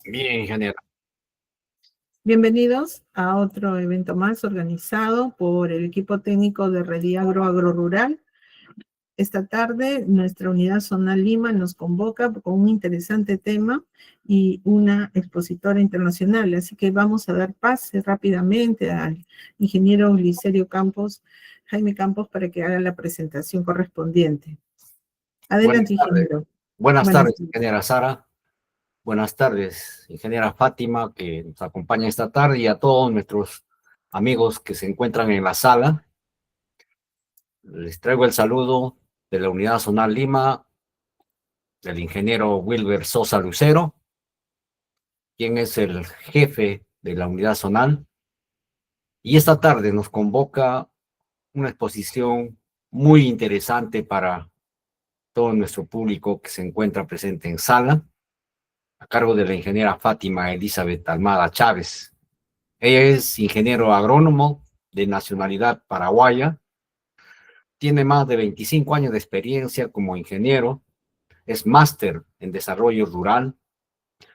Bien, ingeniero. Bienvenidos a otro evento más organizado por el equipo técnico de Rediagro Agrorural. Esta tarde nuestra unidad zonal Lima nos convoca con un interesante tema y una expositora internacional. Así que vamos a dar pase rápidamente al ingeniero Jaime Campos, para que haga la presentación correspondiente. Buenas Adelante, tardes. ingeniero. Buenas Buenas tardes, tardes. ingeniera Sara. Buenas tardes, ingeniera Fátima, que nos acompaña esta tarde, y a todos nuestros amigos que se encuentran en la sala. Les traigo el saludo de la Unidad Zonal Lima, del ingeniero Wilber Sosa Lucero, quien es el jefe de la Unidad Zonal. Y esta tarde nos convoca una exposición muy interesante para todo nuestro público que se encuentra presente en sala, a cargo de la ingeniera Fátima Elizabeth Almada Chávez. Ella es ingeniero agrónomo de nacionalidad paraguaya, tiene más de 25 años de experiencia como ingeniero, es máster en desarrollo rural,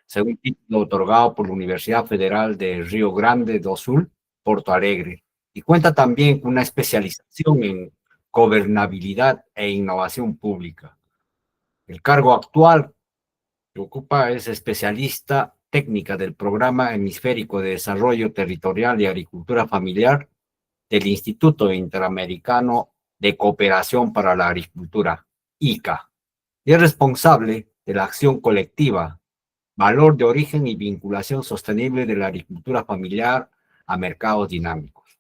según título otorgado por la Universidad Federal de Río Grande do Sul, Porto Alegre, y cuenta también con una especialización en gobernabilidad e innovación pública. El cargo actual que ocupa es especialista técnica del Programa Hemisférico de Desarrollo Territorial y Agricultura Familiar del Instituto Interamericano de Cooperación para la Agricultura, ICA, y es responsable de la acción colectiva, valor de origen y vinculación sostenible de la agricultura familiar a mercados dinámicos.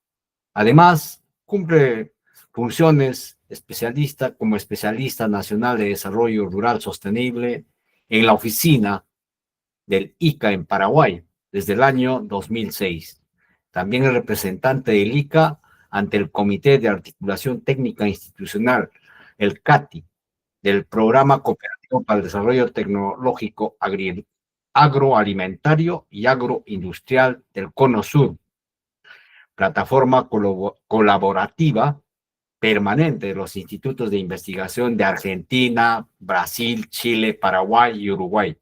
Además, cumple funciones como especialista nacional de desarrollo rural sostenible en la oficina del ICA en Paraguay desde el año 2006. También es representante del ICA ante el Comité de Articulación Técnica Institucional, el CATI, del Programa Cooperativo para el Desarrollo Tecnológico Agroalimentario y Agroindustrial del Cono Sur, plataforma colaborativa permanente de los institutos de investigación de Argentina, Brasil, Chile, Paraguay y Uruguay.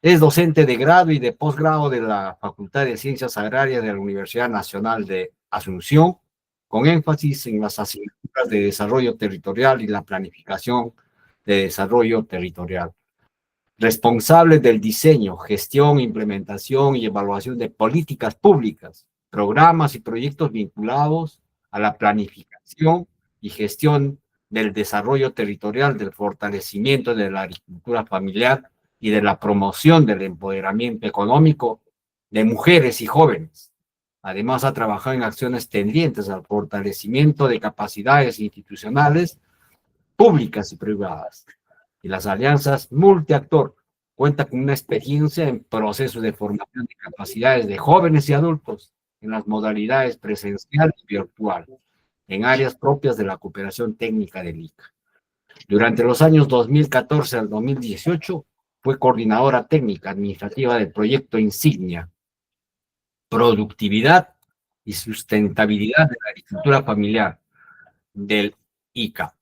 Es docente de grado y de posgrado de la Facultad de Ciencias Agrarias de la Universidad Nacional de Asunción, con énfasis en las asignaturas de desarrollo territorial y la planificación de desarrollo territorial. Responsable del diseño, gestión, implementación y evaluación de políticas públicas, programas y proyectos vinculados a la planificación y gestión del desarrollo territorial, del fortalecimiento de la agricultura familiar y de la promoción del empoderamiento económico de mujeres y jóvenes. Además, ha trabajado en acciones tendientes al fortalecimiento de capacidades institucionales públicas y privadas y las alianzas multiactor. Cuenta con una experiencia en procesos de formación de capacidades de jóvenes y adultos en las modalidades presencial y virtual, en áreas propias de la cooperación técnica del ICA. Durante los años 2014 al 2018 fue coordinadora técnica administrativa del proyecto Insignia, Productividad y Sustentabilidad de la Agricultura Familiar del ICA,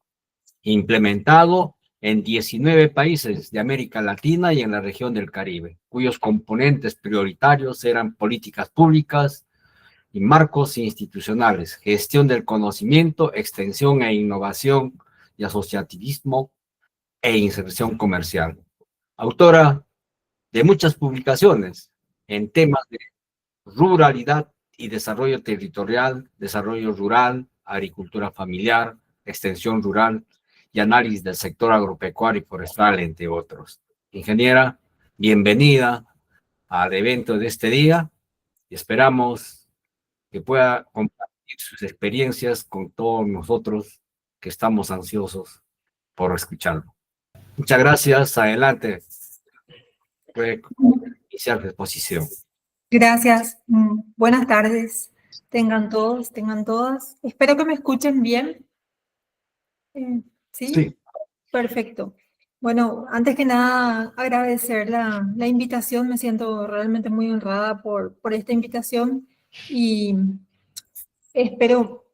implementado en 19 países de América Latina y en la región del Caribe, cuyos componentes prioritarios eran políticas públicas y marcos institucionales, gestión del conocimiento, extensión e innovación y asociativismo e inserción comercial. Autora de muchas publicaciones en temas de ruralidad y desarrollo territorial, desarrollo rural, agricultura familiar, extensión rural y análisis del sector agropecuario y forestal, entre otros. Ingeniera, bienvenida al evento de este día y esperamos que pueda compartir sus experiencias con todos nosotros que estamos ansiosos por escucharlo. Muchas gracias. Adelante. Puede iniciar la exposición. Gracias. Buenas tardes. Tengan todos, tengan todas. Espero que me escuchen bien. ¿Sí? Sí. Perfecto. Bueno, antes que nada, agradecer la invitación. Me siento realmente muy honrada por esta invitación y espero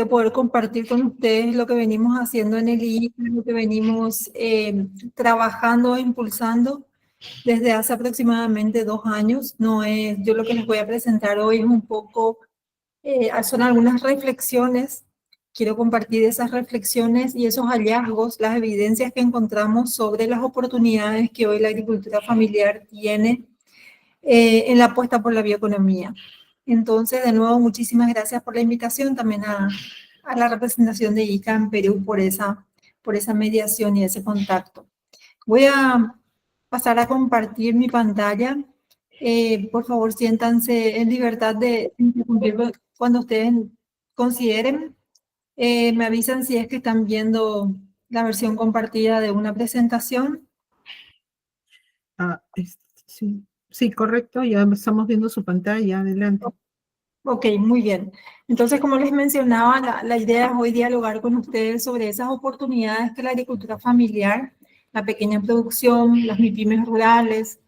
poder compartir con ustedes lo que venimos haciendo en el ICA, lo que venimos trabajando e impulsando desde hace aproximadamente 2 años. No es, yo lo que les voy a presentar hoy es un poco, son algunas reflexiones. Quiero compartir esas reflexiones y esos hallazgos, las evidencias que encontramos sobre las oportunidades que hoy la agricultura familiar tiene en la apuesta por la bioeconomía. Entonces, de nuevo, muchísimas gracias por la invitación, también a la representación de ICA en Perú por esa mediación y ese contacto. Voy a pasar a compartir mi pantalla. Por favor, siéntanse en libertad de interrumpir cuando ustedes consideren. Me avisan si es que están viendo la versión compartida de una presentación. Sí. Sí, correcto, ya estamos viendo su pantalla, adelante. Ok, muy bien. Entonces, como les mencionaba, la idea es hoy dialogar con ustedes sobre esas oportunidades que la agricultura familiar, la pequeña producción, las MIPYMES rurales,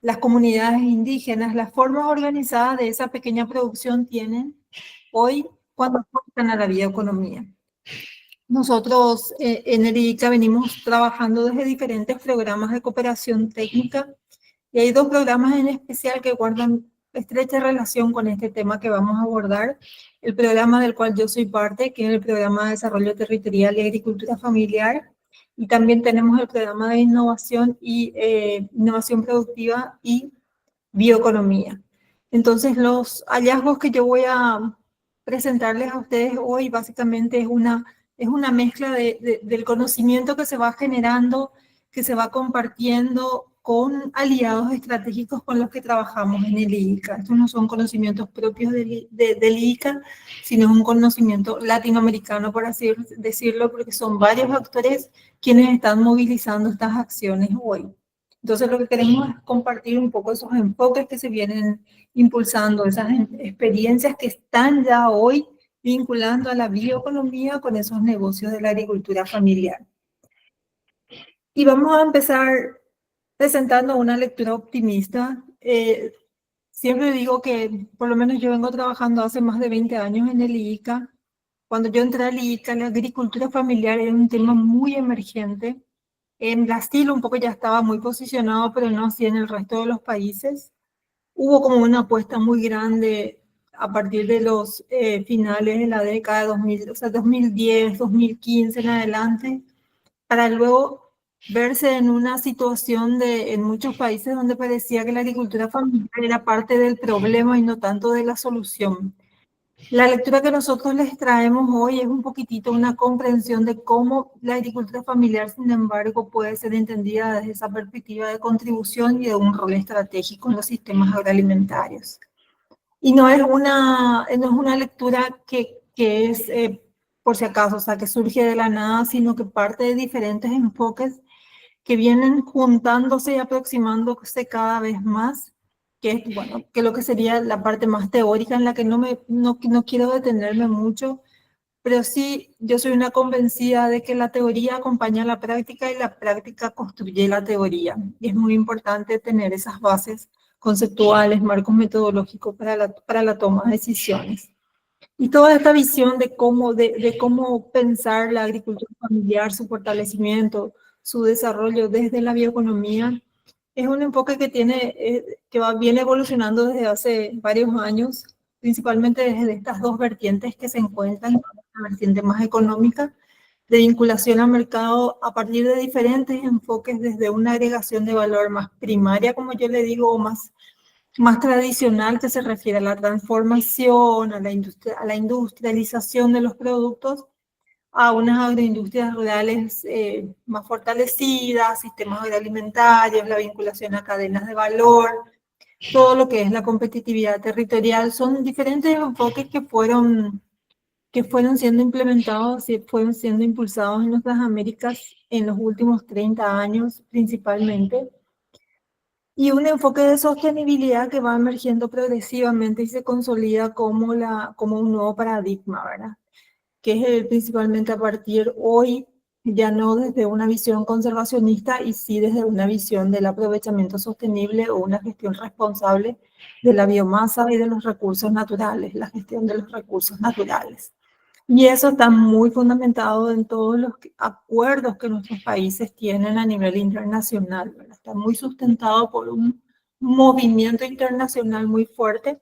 las comunidades indígenas, las formas organizadas de esa pequeña producción tienen hoy cuando aportan a la bioeconomía. Nosotros en el IICA venimos trabajando desde diferentes programas de cooperación técnica y hay 2 programas en especial que guardan estrecha relación con este tema que vamos a abordar. El programa del cual yo soy parte, que es el Programa de Desarrollo Territorial y Agricultura Familiar, y también tenemos el Programa de Innovación y Innovación Productiva y Bioeconomía. Entonces, los hallazgos que yo voy a presentarles a ustedes hoy básicamente es una mezcla del conocimiento que se va generando, que se va compartiendo con aliados estratégicos con los que trabajamos en el IICA. Estos no son conocimientos propios del IICA, sino un conocimiento latinoamericano, por así decirlo, porque son varios actores quienes están movilizando estas acciones hoy. Entonces, lo que queremos es compartir un poco esos enfoques que se vienen impulsando, esas experiencias que están ya hoy vinculando a la bioeconomía con esos negocios de la agricultura familiar. Y vamos a empezar presentando una lectura optimista. Siempre digo que por lo menos yo vengo trabajando hace más de 20 años en el IICA. Cuando yo entré al IICA, la agricultura familiar era un tema muy emergente. En Brasil un poco ya estaba muy posicionado, pero no así en el resto de los países. Hubo como una apuesta muy grande a partir de los finales de la década de 2000, o sea, 2010, 2015 en adelante, para luego verse en una situación en muchos países donde parecía que la agricultura familiar era parte del problema y no tanto de la solución. La lectura que nosotros les traemos hoy es un poquitito una comprensión de cómo la agricultura familiar, sin embargo, puede ser entendida desde esa perspectiva de contribución y de un rol estratégico en los sistemas agroalimentarios. Y no es una lectura que es, por si acaso, o sea, que surge de la nada, sino que parte de diferentes enfoques que vienen juntándose y aproximándose cada vez más, que es, bueno, que lo que sería la parte más teórica en la que no quiero detenerme mucho, pero sí yo soy una convencida de que la teoría acompaña a la práctica y la práctica construye la teoría. Y es muy importante tener esas bases conceptuales, marcos metodológicos para la toma de decisiones. Y toda esta visión de cómo pensar la agricultura familiar, su fortalecimiento, su desarrollo desde la bioeconomía, es un enfoque que viene evolucionando desde hace varios años, principalmente desde estas 2 vertientes que se encuentran, la vertiente más económica, de vinculación al mercado a partir de diferentes enfoques, desde una agregación de valor más primaria, como yo le digo, o más tradicional, que se refiere a la transformación, a la industrialización de los productos, a unas agroindustrias rurales más fortalecidas, sistemas agroalimentarios, la vinculación a cadenas de valor, todo lo que es la competitividad territorial. Son diferentes enfoques que fueron siendo implementados y fueron siendo impulsados en nuestras Américas en los últimos 30 años principalmente. Y un enfoque de sostenibilidad que va emergiendo progresivamente y se consolida como un nuevo paradigma, ¿verdad? Que es principalmente a partir hoy, ya no desde una visión conservacionista, y sí desde una visión del aprovechamiento sostenible o una gestión responsable de la biomasa y de los recursos naturales, la gestión de los recursos naturales. Y eso está muy fundamentado en todos los acuerdos que nuestros países tienen a nivel internacional, ¿verdad? Está muy sustentado por un movimiento internacional muy fuerte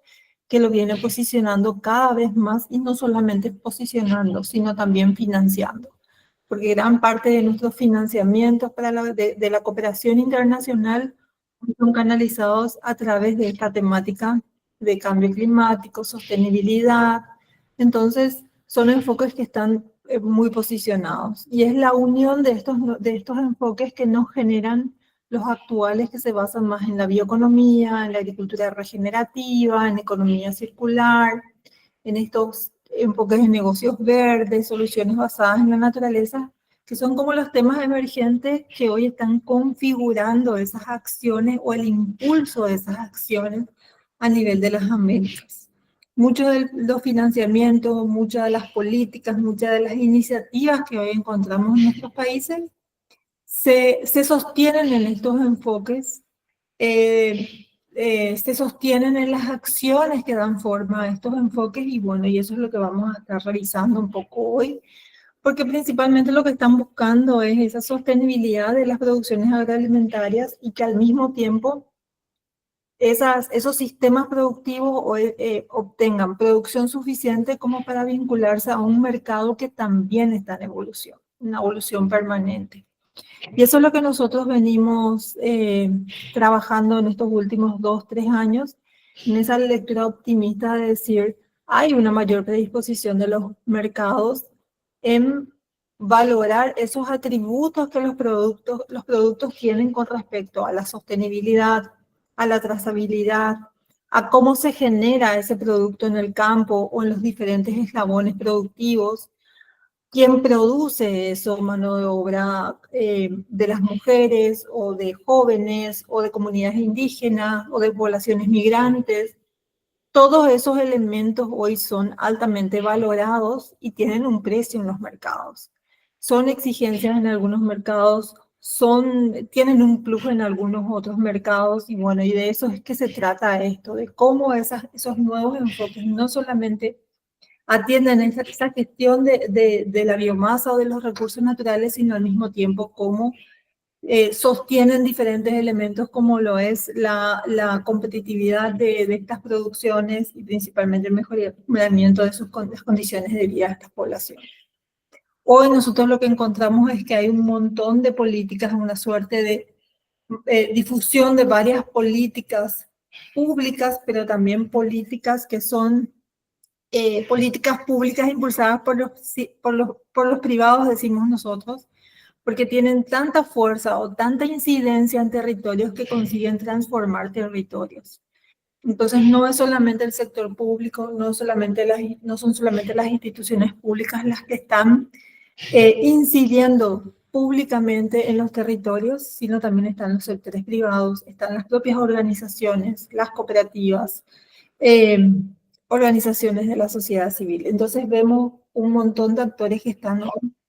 que lo viene posicionando cada vez más, y no solamente posicionando, sino también financiando. Porque gran parte de nuestros financiamientos para de la cooperación internacional son canalizados a través de esta temática de cambio climático, sostenibilidad. Entonces, son enfoques que están muy posicionados. Y es la unión de estos enfoques que nos generan los actuales, que se basan más en la bioeconomía, en la agricultura regenerativa, en economía circular, en estos enfoques de negocios verdes, soluciones basadas en la naturaleza, que son como los temas emergentes que hoy están configurando esas acciones o el impulso de esas acciones a nivel de las Américas. Muchos de los financiamientos, muchas de las políticas, muchas de las iniciativas que hoy encontramos en nuestros países se sostienen en estos enfoques, se sostienen en las acciones que dan forma a estos enfoques, y bueno, y eso es lo que vamos a estar revisando un poco hoy, porque principalmente lo que están buscando es esa sostenibilidad de las producciones agroalimentarias, y que al mismo tiempo esos sistemas productivos obtengan producción suficiente como para vincularse a un mercado que también está en evolución, una evolución permanente. Y eso es lo que nosotros venimos trabajando en estos últimos 2, 3 años, en esa lectura optimista de decir, hay una mayor predisposición de los mercados en valorar esos atributos que los productos tienen con respecto a la sostenibilidad, a la trazabilidad, a cómo se genera ese producto en el campo o en los diferentes eslabones productivos, quién produce eso, mano de obra de las mujeres o de jóvenes o de comunidades indígenas o de poblaciones migrantes. Todos esos elementos hoy son altamente valorados y tienen un precio en los mercados. Son exigencias en algunos mercados, tienen un plus en algunos otros mercados, y bueno, y de eso es que se trata esto, de cómo esos nuevos enfoques no solamente atienden esa gestión de la biomasa o de los recursos naturales, sino al mismo tiempo cómo sostienen diferentes elementos como lo es la competitividad de estas producciones, y principalmente el mejoramiento de las condiciones de vida de estas poblaciones. Hoy nosotros lo que encontramos es que hay un montón de políticas, una suerte de difusión de varias políticas públicas, pero también políticas que son políticas públicas impulsadas por los privados, decimos nosotros, porque tienen tanta fuerza o tanta incidencia en territorios que consiguen transformar territorios. Entonces, no es solamente el sector público, no son solamente las instituciones públicas las que están incidiendo públicamente en los territorios, sino también están los sectores privados, están las propias organizaciones, las cooperativas, eh, organizaciones de la sociedad civil. Entonces vemos un montón de actores que están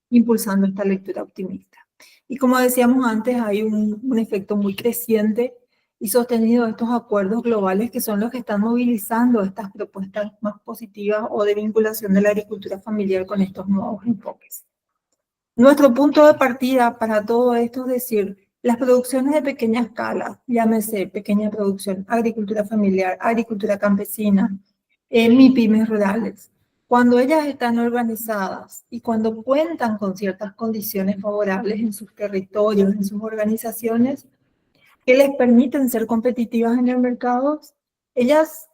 impulsando esta lectura optimista. Y como decíamos antes, hay un efecto muy creciente y sostenido de estos acuerdos globales, que son los que están movilizando estas propuestas más positivas o de vinculación de la agricultura familiar con estos nuevos enfoques. Nuestro punto de partida para todo esto es decir, las producciones de pequeña escala, llámese pequeña producción, agricultura familiar, agricultura campesina, MIPYMES rurales, cuando ellas están organizadas y cuando cuentan con ciertas condiciones favorables en sus territorios, en sus organizaciones, que les permiten ser competitivas en el mercado, estas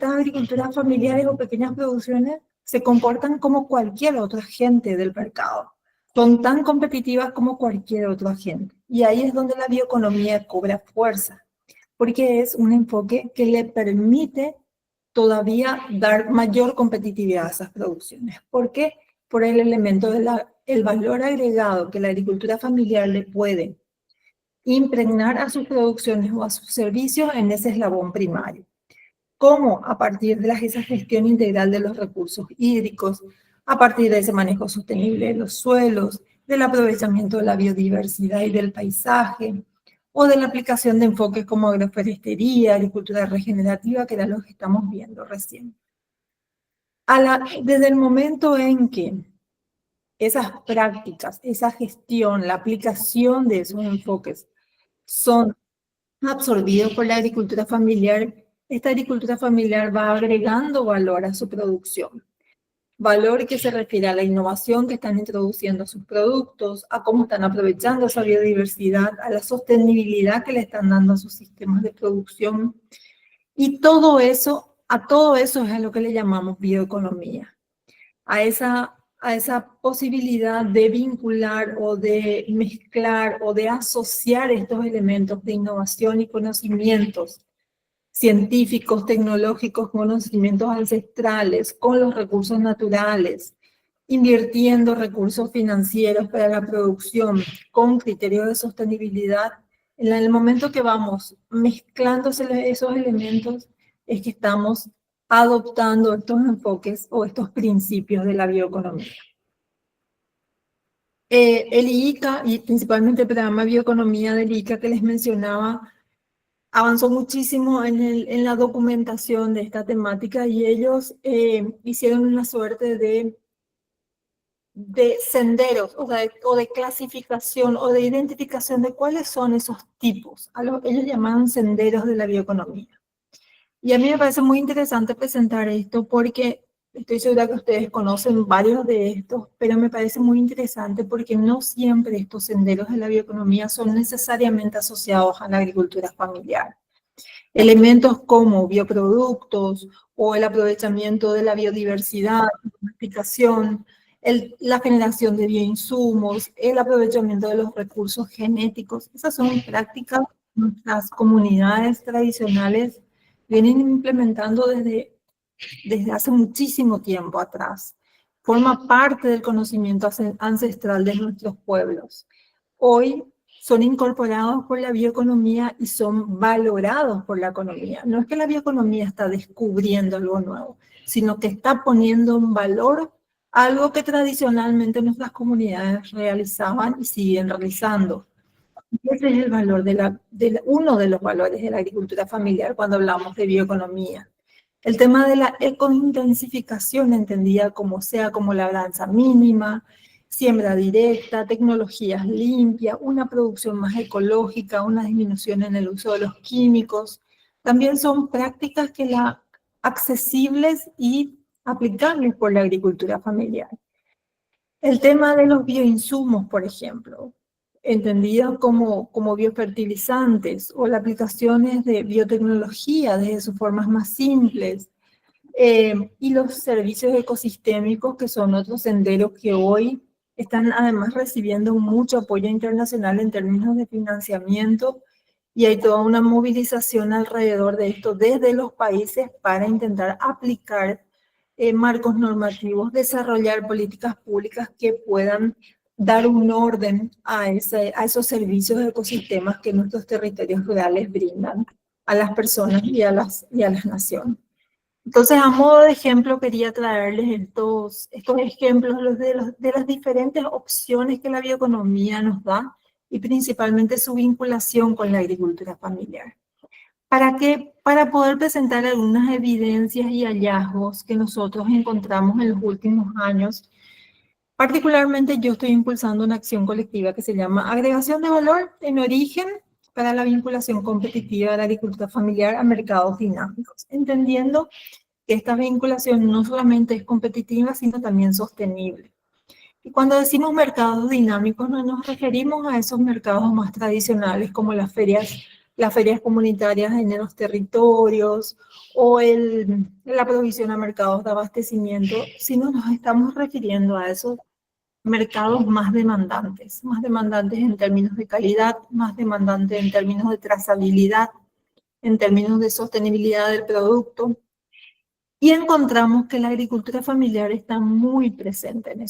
agriculturas familiares o pequeñas producciones se comportan como cualquier otro agente del mercado. Son tan competitivas como cualquier otro agente. Y ahí es donde la bioeconomía cobra fuerza, porque es un enfoque que le permite todavía dar mayor competitividad a esas producciones. ¿Por qué? Por el elemento del valor agregado que la agricultura familiar le puede impregnar a sus producciones o a sus servicios en ese eslabón primario. ¿Cómo? A partir de esa gestión integral de los recursos hídricos, a partir de ese manejo sostenible de los suelos, del aprovechamiento de la biodiversidad y del paisaje, o de la aplicación de enfoques como agroforestería, agricultura regenerativa, que era lo que estamos viendo recién. Desde el momento en que esas prácticas, esa gestión, la aplicación de esos enfoques son absorbidos por la agricultura familiar, esta agricultura familiar va agregando valor a su producción. Valor que se refiere a la innovación que están introduciendo a sus productos, a cómo están aprovechando esa biodiversidad, a la sostenibilidad que le están dando a sus sistemas de producción. Y todo eso, a todo eso es a lo que le llamamos bioeconomía. A esa posibilidad de vincular o de mezclar o de asociar estos elementos de innovación y conocimientos científicos, tecnológicos, conocimientos ancestrales con los recursos naturales, invirtiendo recursos financieros para la producción con criterios de sostenibilidad. En el momento que vamos mezclándose esos elementos es que estamos adoptando estos enfoques o estos principios de la bioeconomía. El IICA, y principalmente el programa Bioeconomía del IICA que les mencionaba, avanzó muchísimo en la documentación de esta temática y ellos hicieron una suerte de senderos o de clasificación o de identificación de cuáles son esos tipos. Ellos llamaban senderos de la bioeconomía. Y a mí me parece muy interesante presentar esto porque estoy segura que ustedes conocen varios de estos, pero me parece muy interesante porque no siempre estos senderos de la bioeconomía son necesariamente asociados a la agricultura familiar. Elementos como bioproductos o el aprovechamiento de la biodiversidad, la domesticación, la generación de bioinsumos, el aprovechamiento de los recursos genéticos. Esas son prácticas que nuestras comunidades tradicionales vienen implementando desde hace muchísimo tiempo atrás. Forma parte del conocimiento ancestral de nuestros pueblos. Hoy son incorporados por la bioeconomía y son valorados por la economía. No es que la bioeconomía está descubriendo algo nuevo, sino que está poniendo en valor algo que tradicionalmente nuestras comunidades realizaban y siguen realizando. Ese es el valor uno de los valores de la agricultura familiar cuando hablamos de bioeconomía. El tema de la ecointensificación, entendida como labranza mínima, siembra directa, tecnologías limpias, una producción más ecológica, una disminución en el uso de los químicos, también son prácticas accesibles y aplicables por la agricultura familiar. El tema de los bioinsumos, por ejemplo, entendidos como biofertilizantes o las aplicaciones de biotecnología desde sus formas más simples, y los servicios ecosistémicos, que son otros senderos que hoy están además recibiendo mucho apoyo internacional en términos de financiamiento, y hay toda una movilización alrededor de esto desde los países para intentar aplicar marcos normativos, desarrollar políticas públicas que puedan dar un orden a esos servicios de ecosistemas que nuestros territorios rurales brindan a las personas y a las naciones. Entonces, a modo de ejemplo, quería traerles estos ejemplos de las diferentes opciones que la bioeconomía nos da y principalmente su vinculación con la agricultura familiar. Para poder presentar algunas evidencias y hallazgos que nosotros encontramos en los últimos años. Particularmente yo estoy impulsando una acción colectiva que se llama Agregación de Valor en Origen para la vinculación competitiva de la agricultura familiar a mercados dinámicos, entendiendo que esta vinculación no solamente es competitiva, sino también sostenible. Y cuando decimos mercados dinámicos, no nos referimos a esos mercados más tradicionales como las ferias comunitarias en los territorios o la provisión a mercados de abastecimiento, sino nos estamos refiriendo a esos mercados más demandantes en términos de calidad, más demandantes en términos de trazabilidad, en términos de sostenibilidad del producto. Y encontramos que la agricultura familiar está muy presente en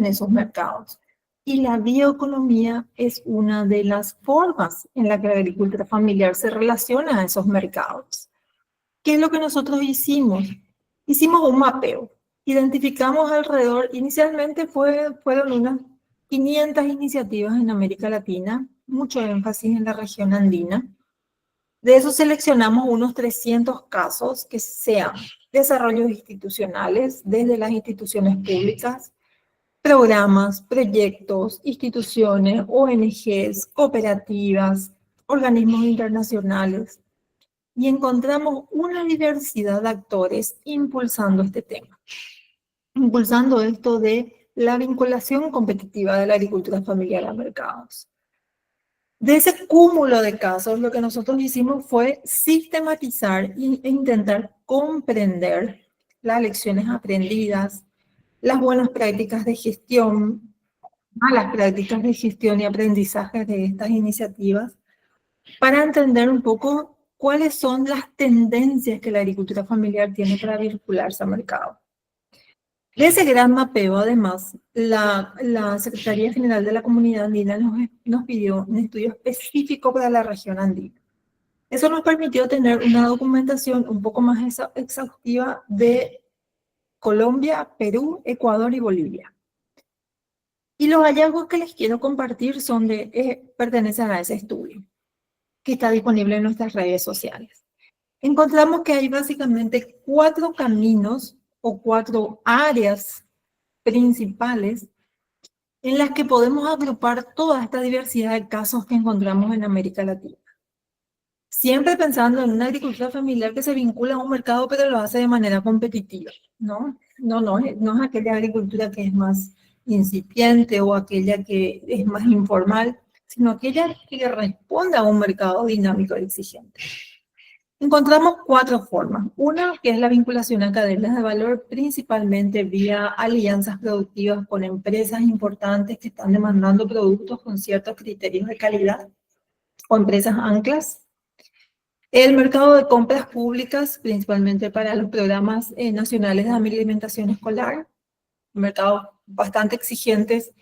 esos mercados. Y la bioeconomía es una de las formas en la que la agricultura familiar se relaciona a esos mercados. ¿Qué es lo que nosotros hicimos? Hicimos un mapeo. Identificamos inicialmente fueron unas 500 iniciativas en América Latina, mucho énfasis en la región andina. De eso seleccionamos unos 300 casos que sean desarrollos institucionales desde las instituciones públicas, programas, proyectos, instituciones, ONGs, cooperativas, organismos internacionales, y encontramos una diversidad de actores impulsando este tema, impulsando esto de la vinculación competitiva de la agricultura familiar a mercados. De ese cúmulo de casos, lo que nosotros hicimos fue sistematizar e intentar comprender las lecciones aprendidas, las buenas prácticas de gestión, malas prácticas de gestión y aprendizaje de estas iniciativas, para entender un poco cuáles son las tendencias que la agricultura familiar tiene para vincularse al mercado. De ese gran mapeo, además, la Secretaría General de la Comunidad Andina nos pidió un estudio específico para la región andina. Eso nos permitió tener una documentación un poco más exhaustiva de Colombia, Perú, Ecuador y Bolivia. Y los hallazgos que les quiero compartir pertenecen a ese estudio, que está disponible en nuestras redes sociales. Encontramos que hay básicamente 4 caminos o 4 áreas principales en las que podemos agrupar toda esta diversidad de casos que encontramos en América Latina. Siempre pensando en una agricultura familiar que se vincula a un mercado, pero lo hace de manera competitiva, ¿no? No es aquella agricultura que es más incipiente o aquella que es más informal, sino aquella que responde a un mercado dinámico y exigente. Encontramos 4 formas. Una, que es la vinculación a cadenas de valor, principalmente vía alianzas productivas con empresas importantes que están demandando productos con ciertos criterios de calidad, o empresas anclas. El mercado de compras públicas, principalmente para los programas nacionales de alimentación escolar, mercados bastante exigentes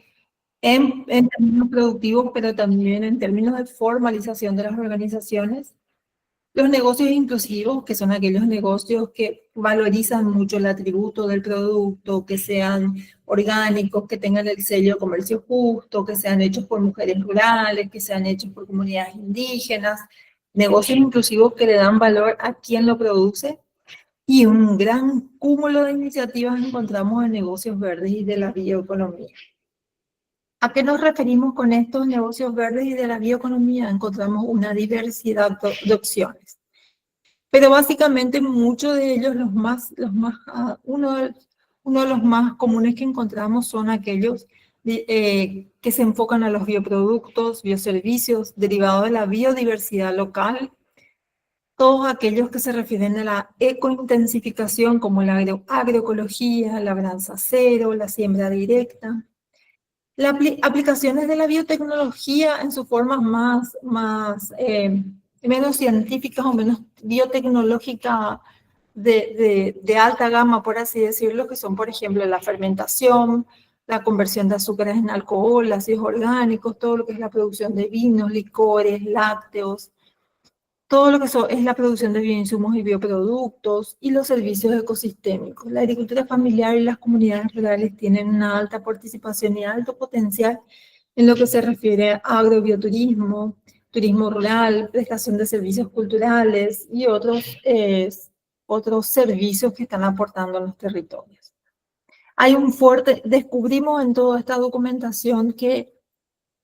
en términos productivos, pero también en términos de formalización de las organizaciones. Los negocios inclusivos, que son aquellos negocios que valorizan mucho el atributo del producto, que sean orgánicos, que tengan el sello de comercio justo, que sean hechos por mujeres rurales, que sean hechos por comunidades indígenas, negocios inclusivos que le dan valor a quien lo produce, y un gran cúmulo de iniciativas encontramos en negocios verdes y de la bioeconomía. ¿A qué nos referimos con estos negocios verdes y de la bioeconomía? Encontramos una diversidad de pero básicamente muchos de ellos, uno de los más comunes que encontramos son aquellos que se enfocan a los bioproductos, bioservicios, derivados de la biodiversidad local, todos aquellos que se refieren a la ecointensificación, como la agroecología, la labranza cero, la siembra directa. Las aplicaciones de la biotecnología en sus formas menos científicas o menos biotecnológicas de alta gama, por así decirlo, que son, por ejemplo, la fermentación, la conversión de azúcares en alcohol, ácidos orgánicos, todo lo que es la producción de vinos, licores, lácteos, todo lo que es la producción de bioinsumos y bioproductos y los servicios ecosistémicos. La agricultura familiar y las comunidades rurales tienen una alta participación y alto potencial en lo que se refiere a agrobioturismo, turismo rural, prestación de servicios culturales y otros servicios que están aportando a los territorios. Descubrimos en toda esta documentación que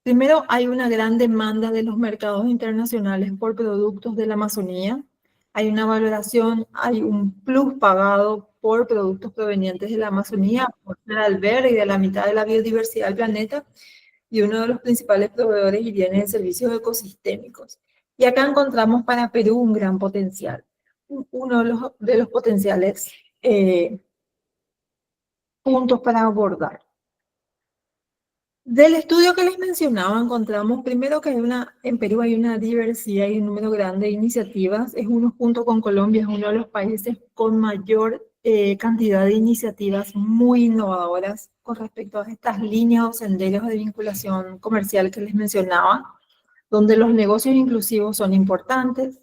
primero, hay una gran demanda de los mercados internacionales por productos de la Amazonía. Hay una valoración, hay un plus pagado por productos provenientes de la Amazonía, por el albergue y de la mitad de la biodiversidad del planeta, y uno de los principales proveedores y bienes de servicios ecosistémicos. Y acá encontramos para Perú un gran potencial, uno de los potenciales puntos para abordar. Del estudio que les mencionaba, encontramos primero que en Perú hay una diversidad y un número grande de iniciativas. Junto con Colombia, es uno de los países con mayor cantidad de iniciativas muy innovadoras con respecto a estas líneas o senderos de vinculación comercial que les mencionaba, donde los negocios inclusivos son importantes,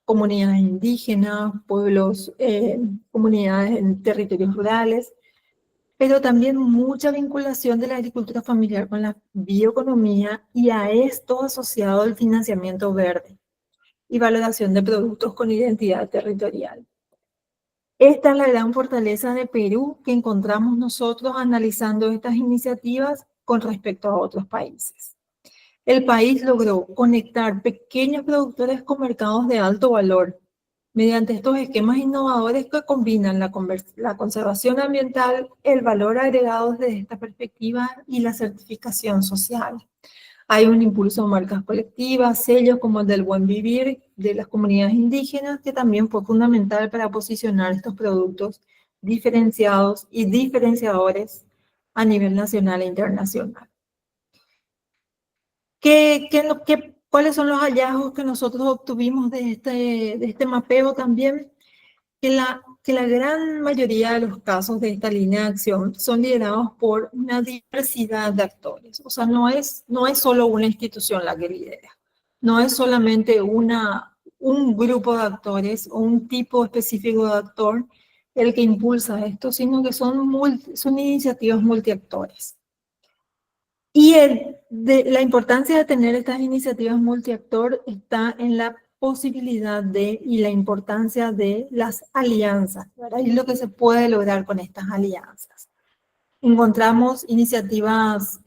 comunidades indígenas, pueblos, comunidades en territorios rurales, pero también mucha vinculación de la agricultura familiar con la bioeconomía y a esto asociado el financiamiento verde. y valoración de productos con identidad territorial. Esta es la gran fortaleza de Perú que encontramos nosotros analizando estas iniciativas con respecto a otros países. El país logró conectar pequeños productores con mercados de alto valor mediante estos esquemas innovadores que combinan la conservación ambiental, el valor agregado desde esta perspectiva y la certificación social. Hay un impulso a marcas colectivas, sellos como el del Buen Vivir de las comunidades indígenas, que también fue fundamental para posicionar estos productos diferenciados y diferenciadores a nivel nacional e internacional. ¿Cuáles son los hallazgos que nosotros obtuvimos de este mapeo también? Que la gran mayoría de los casos de esta línea de acción son liderados por una diversidad de actores. O sea, no es solo una institución la que lidera. No es solamente un grupo de actores o un tipo específico de actor el que impulsa esto, sino que son iniciativas multiactores. Y la importancia de tener estas iniciativas multiactor está en la posibilidad y la importancia de las alianzas, ¿verdad? Y lo que se puede lograr con estas alianzas. Encontramos iniciativas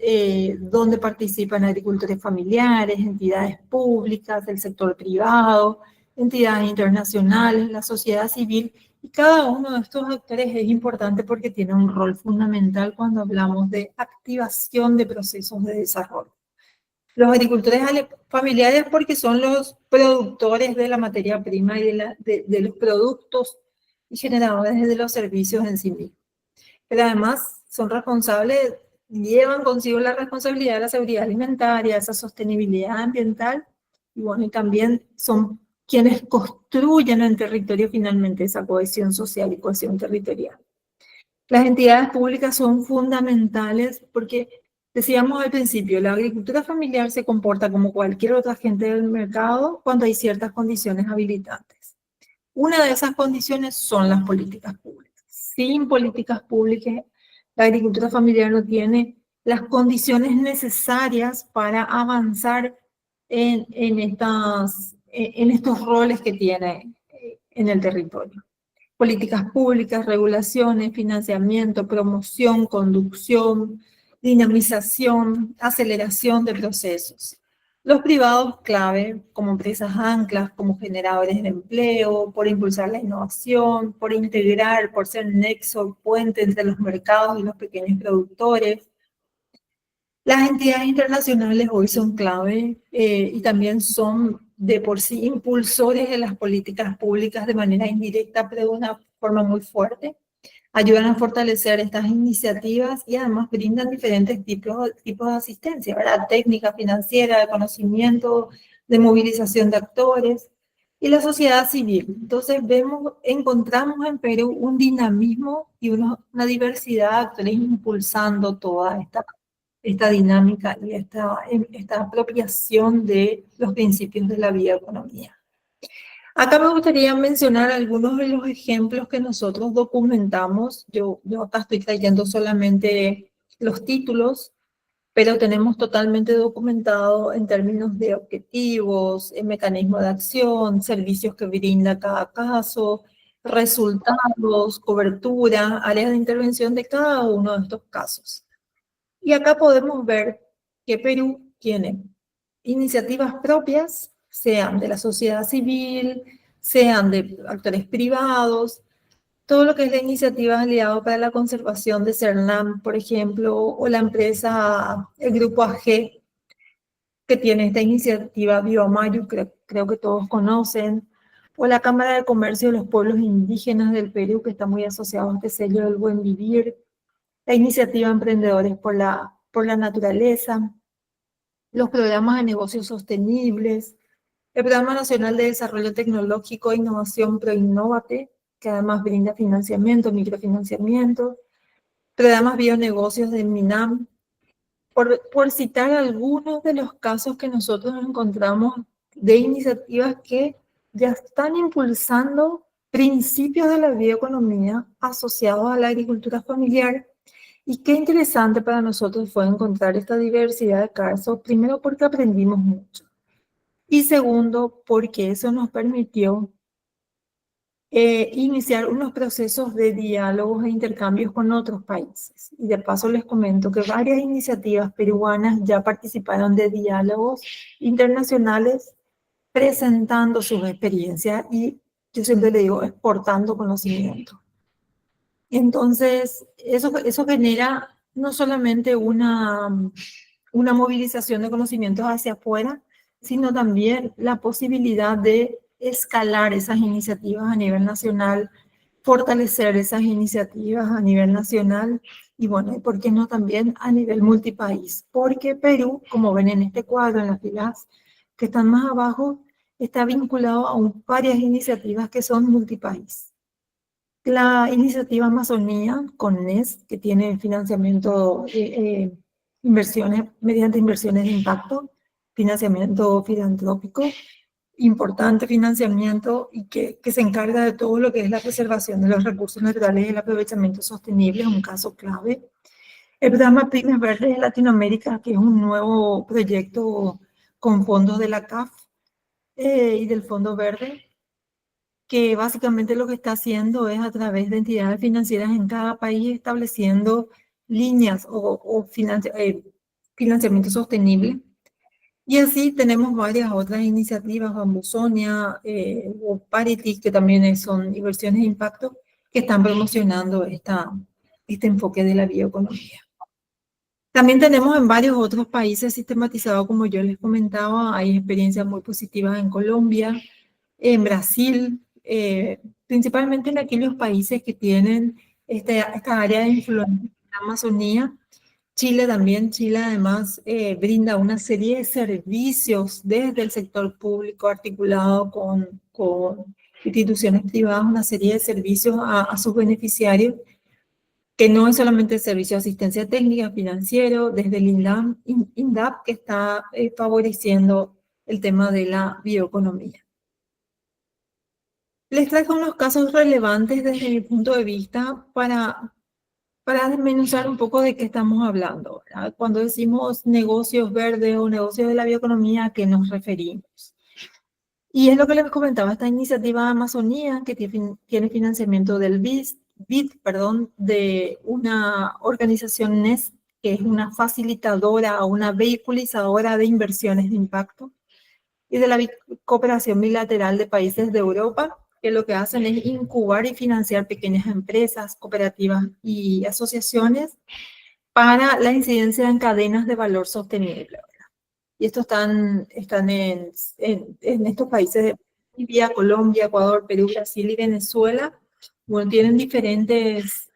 donde participan agricultores familiares, entidades públicas, el sector privado, entidades internacionales, la sociedad civil, y cada uno de estos actores es importante porque tiene un rol fundamental cuando hablamos de activación de procesos de desarrollo. Los agricultores familiares porque son los productores de la materia prima y de los productos y generadores de los servicios en sí mismos. Pero además son responsables, llevan consigo la responsabilidad de la seguridad alimentaria, esa sostenibilidad ambiental, y bueno, y también son quienes construyen en territorio finalmente esa cohesión social y cohesión territorial. Las entidades públicas son fundamentales porque, decíamos al principio, la agricultura familiar se comporta como cualquier otra agente del mercado cuando hay ciertas condiciones habilitantes. Una de esas condiciones son las políticas públicas. Sin políticas públicas, la agricultura familiar no tiene las condiciones necesarias para avanzar en estos roles que tiene en el territorio. Políticas públicas, regulaciones, financiamiento, promoción, conducción, dinamización, aceleración de procesos. Los privados clave, como empresas anclas, como generadores de empleo, por impulsar la innovación, por integrar, por ser nexo, puente entre los mercados y los pequeños productores. Las entidades internacionales hoy son clave y también son de por sí impulsores de las políticas públicas de manera indirecta, pero de una forma muy fuerte. Ayudan a fortalecer estas iniciativas y además brindan diferentes tipos de asistencia, ¿verdad? Técnica, financiera, de conocimiento, de movilización de actores y la sociedad civil. Entonces encontramos en Perú un dinamismo y una diversidad de actores impulsando toda esta dinámica y esta apropiación de los principios de la bioeconomía. Acá me gustaría mencionar algunos de los ejemplos que nosotros documentamos. Yo acá estoy trayendo solamente los títulos, pero tenemos totalmente documentado en términos de objetivos, el mecanismo de acción, servicios que brinda cada caso, resultados, cobertura, áreas de intervención de cada uno de estos casos. Y acá podemos ver que Perú tiene iniciativas propias, sean de la sociedad civil, sean de actores privados, todo lo que es la iniciativa aliado para la conservación de Cernam, por ejemplo, o la empresa, el grupo AG, que tiene esta iniciativa Biomayu, creo que todos conocen, o la Cámara de Comercio de los Pueblos Indígenas del Perú, que está muy asociado a este sello del Buen Vivir, la iniciativa Emprendedores por la Naturaleza, los programas de negocios sostenibles, el Programa Nacional de Desarrollo Tecnológico e Innovación ProInnovate, que además brinda financiamiento, microfinanciamiento, programas bionegocios del MINAM, por citar algunos de los casos que nosotros encontramos de iniciativas que ya están impulsando principios de la bioeconomía asociados a la agricultura familiar. Y qué interesante para nosotros fue encontrar esta diversidad de casos, primero porque aprendimos mucho. Y segundo, porque eso nos permitió iniciar unos procesos de diálogos e intercambios con otros países. Y de paso les comento que varias iniciativas peruanas ya participaron de diálogos internacionales presentando sus experiencias y yo siempre le digo exportando conocimiento. Entonces, eso genera no solamente una movilización de conocimientos hacia afuera, sino también la posibilidad de escalar esas iniciativas a nivel nacional, fortalecer esas iniciativas a nivel nacional y bueno, y por qué no también a nivel multipaís, porque Perú, como ven en este cuadro, en las filas que están más abajo, está vinculado a varias iniciativas que son multipaís. La iniciativa Amazonía con NES, que tiene financiamiento, inversiones, mediante inversiones de impacto, financiamiento filantrópico, importante financiamiento y que se encarga de todo lo que es la preservación de los recursos naturales y el aprovechamiento sostenible, es un caso clave. El programa Pymes Verdes de Latinoamérica, que es un nuevo proyecto con fondos de la CAF y del Fondo Verde, que básicamente lo que está haciendo es a través de entidades financieras en cada país estableciendo líneas o financiamiento sostenible. Y así tenemos varias otras iniciativas, Bambusonia o Parity, que también son inversiones de impacto, que están promocionando este enfoque de la bioeconomía. También tenemos en varios otros países sistematizado, como yo les comentaba, hay experiencias muy positivas en Colombia, en Brasil, principalmente en aquellos países que tienen esta área de influencia en la Amazonía. Chile también, Chile además brinda una serie de servicios desde el sector público articulado con instituciones privadas, una serie de servicios a sus beneficiarios, que no es solamente el servicio de asistencia técnica, financiero, desde el INDAP, que está favoreciendo el tema de la bioeconomía. Les traigo unos casos relevantes desde mi punto de vista para desmenuzar un poco de qué estamos hablando, ¿verdad? Cuando decimos negocios verdes o negocios de la bioeconomía, ¿a qué nos referimos? Y es lo que les comentaba, esta iniciativa de Amazonía, que tiene financiamiento del BID, de una organización NES, que es una facilitadora o una vehiculizadora de inversiones de impacto, y de la cooperación bilateral de países de Europa, que lo que hacen es incubar y financiar pequeñas empresas, cooperativas y asociaciones para la incidencia en cadenas de valor sostenible. Y estos están en estos países de Bolivia, Colombia, Ecuador, Perú, Brasil y Venezuela. Bueno, tienen diferentes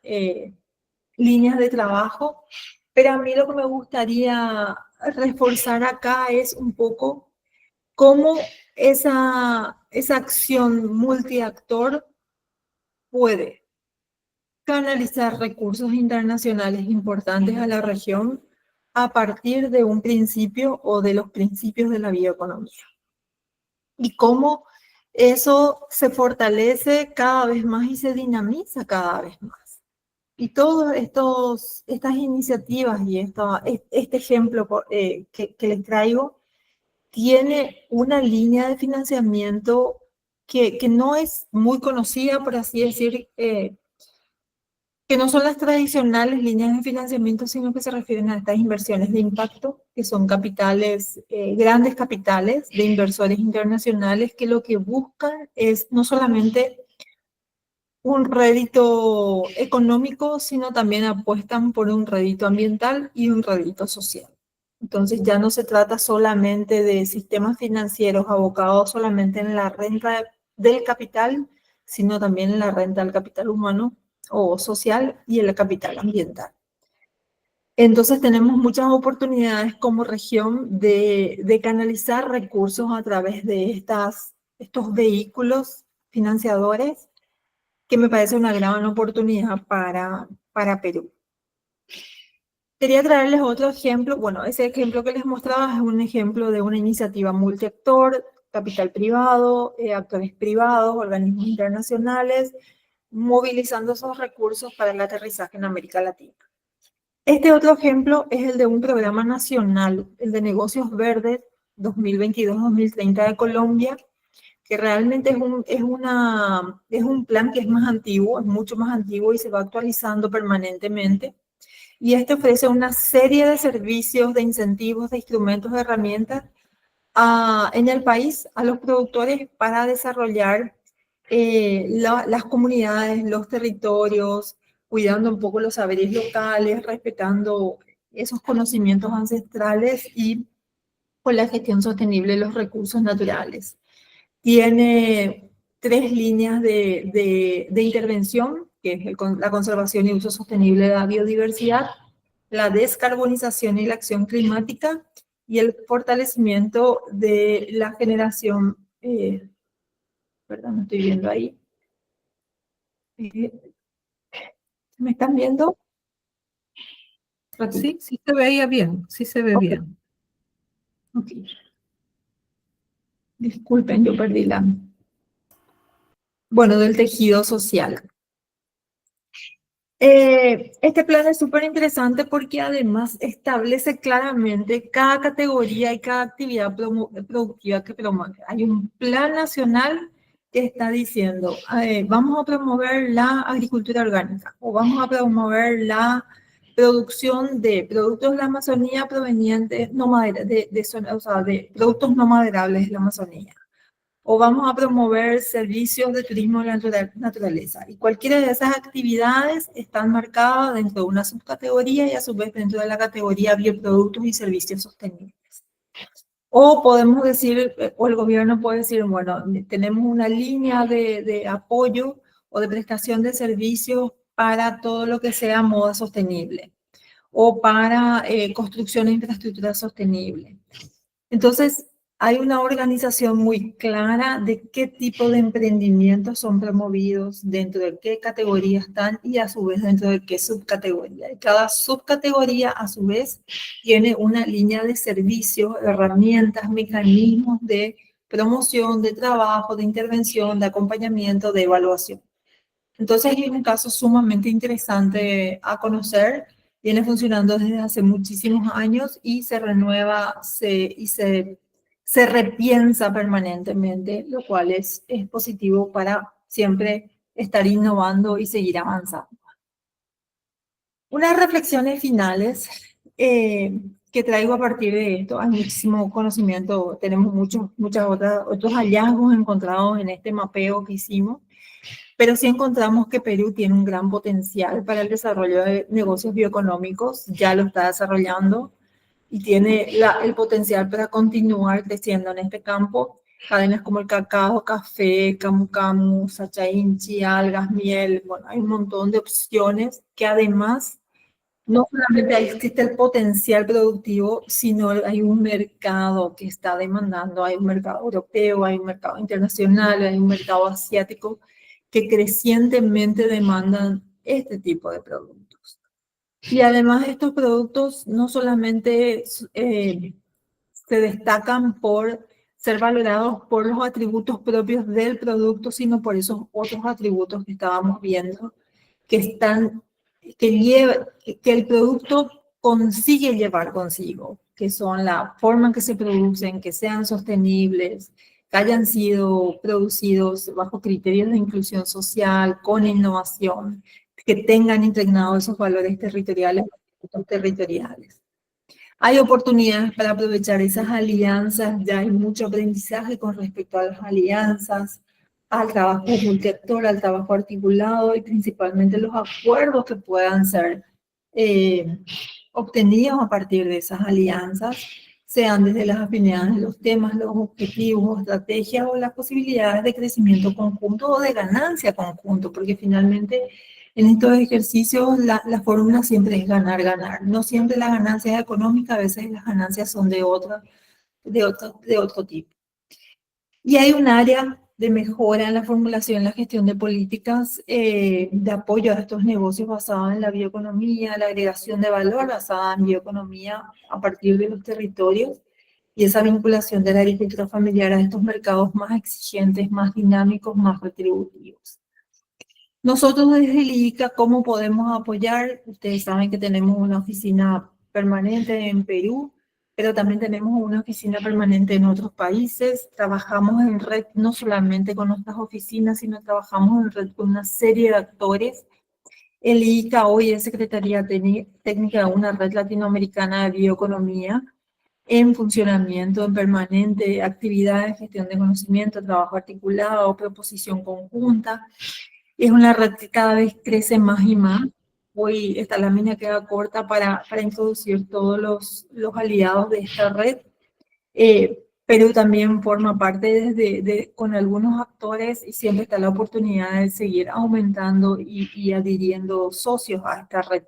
líneas de trabajo, pero a mí lo que me gustaría reforzar acá es un poco cómo esa acción multiactor puede canalizar recursos internacionales importantes a la región a partir de un principio o de los principios de la bioeconomía. Y cómo eso se fortalece cada vez más y se dinamiza cada vez más. Y todas estas iniciativas y este ejemplo que les traigo tiene una línea de financiamiento que no es muy conocida, por así decir, que no son las tradicionales líneas de financiamiento, sino que se refieren a estas inversiones de impacto, que son capitales, grandes capitales de inversores internacionales que lo que buscan es no solamente un rédito económico, sino también apuestan por un rédito ambiental y un rédito social. Entonces ya no se trata solamente de sistemas financieros abocados solamente en la renta del capital, sino también en la renta del capital humano o social y el capital ambiental. Entonces tenemos muchas oportunidades como región de canalizar recursos a través de estos vehículos financiadores, que me parece una gran oportunidad para Perú. Quería traerles otro ejemplo. Bueno, ese ejemplo que les mostraba es un ejemplo de una iniciativa multiactor, capital privado, actores privados, organismos internacionales, movilizando esos recursos para el aterrizaje en América Latina. Este otro ejemplo es el de un programa nacional, el de negocios verdes 2022-2030 de Colombia, que realmente es un plan que es más antiguo, es mucho más antiguo y se va actualizando permanentemente. Y este ofrece una serie de servicios, de incentivos, de instrumentos, de herramientas en el país a los productores para desarrollar las comunidades, los territorios, cuidando un poco los saberes locales, respetando esos conocimientos ancestrales y con la gestión sostenible de los recursos naturales. Tiene 3 líneas de intervención, que es la conservación y uso sostenible de la biodiversidad, la descarbonización y la acción climática, y el fortalecimiento de la generación, perdón, no estoy viendo ahí. ¿Me están viendo? Sí, sí se veía bien, sí se ve bien. Ok. Disculpen, yo perdí la... Bueno, del tejido social. Este plan es súper interesante porque además establece claramente cada categoría y cada actividad productiva que promueve. Hay un plan nacional que está diciendo, vamos a promover la agricultura orgánica o vamos a promover la producción de productos de la Amazonía provenientes o sea, de productos no maderables de la Amazonía. O vamos a promover servicios de turismo de la naturaleza. Y cualquiera de esas actividades están marcadas dentro de una subcategoría y a su vez dentro de la categoría bioproductos y servicios sostenibles. O podemos decir, o el gobierno puede decir, bueno, tenemos una línea de apoyo o de prestación de servicios para todo lo que sea moda sostenible o para construcción de infraestructura sostenible. Entonces, hay una organización muy clara de qué tipo de emprendimientos son promovidos, dentro de qué categoría están y a su vez dentro de qué subcategoría. Y cada subcategoría a su vez tiene una línea de servicios, herramientas, mecanismos de promoción, de trabajo, de intervención, de acompañamiento, de evaluación. Entonces es un caso sumamente interesante a conocer. Viene funcionando desde hace muchísimos años y se renueva se repiensa permanentemente, lo cual es positivo para siempre estar innovando y seguir avanzando. Unas reflexiones finales que traigo a partir de esto. Hay muchísimo conocimiento, tenemos otros hallazgos encontrados en este mapeo que hicimos. Pero sí encontramos que Perú tiene un gran potencial para el desarrollo de negocios bioeconómicos, ya lo está desarrollando y tiene el potencial para continuar creciendo en este campo. Cadenas como el cacao, café, camu camu, sacha inchi, algas, miel, bueno, hay un montón de opciones que además no solamente existe el potencial productivo, sino hay un mercado que está demandando, hay un mercado europeo, hay un mercado internacional, hay un mercado asiático que crecientemente demandan este tipo de productos. Y además estos productos no solamente se destacan por ser valorados por los atributos propios del producto, sino por esos otros atributos que estábamos viendo, que el producto consigue llevar consigo, que son la forma en que se producen, que sean sostenibles, que hayan sido producidos bajo criterios de inclusión social, con innovación, que tengan impregnados esos valores territoriales. Hay oportunidades para aprovechar esas alianzas, ya hay mucho aprendizaje con respecto a las alianzas, al trabajo multiactor, al trabajo articulado y principalmente los acuerdos que puedan ser obtenidos a partir de esas alianzas, sean desde las afinidades de los temas, los objetivos, estrategias o las posibilidades de crecimiento conjunto o de ganancia conjunto, porque finalmente en estos ejercicios la fórmula siempre es ganar, ganar. No siempre la ganancia es económica, a veces las ganancias son de otro tipo. Y hay un área de mejora en la formulación, en la gestión de políticas de apoyo a estos negocios basados en la bioeconomía, la agregación de valor basada en bioeconomía a partir de los territorios y esa vinculación de la agricultura familiar a estos mercados más exigentes, más dinámicos, más retributivos. Nosotros desde el IICA, ¿cómo podemos apoyar? Ustedes saben que tenemos una oficina permanente en Perú, pero también tenemos una oficina permanente en otros países. Trabajamos en red no solamente con nuestras oficinas, sino trabajamos en red con una serie de actores. El ICA hoy es Secretaría Técnica de una red latinoamericana de bioeconomía en funcionamiento, en permanente actividad de gestión de conocimiento, trabajo articulado, proposición conjunta. Es una red que cada vez crece más y más. Hoy esta lámina queda corta para introducir todos los aliados de esta red. Perú también forma parte con algunos actores y siempre está la oportunidad de seguir aumentando y adhiriendo socios a esta red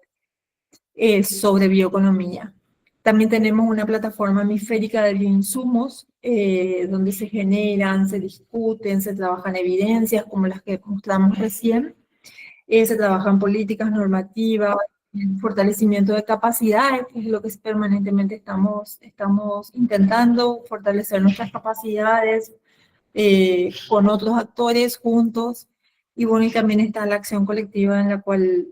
sobre bioeconomía. También tenemos una plataforma hemisférica de bioinsumos donde se generan, se discuten, se trabajan evidencias como las que mostramos recién. Se trabajan políticas normativas, fortalecimiento de capacidades, que es lo que permanentemente estamos intentando, fortalecer nuestras capacidades con otros actores juntos. Y bueno, y también está la acción colectiva en la cual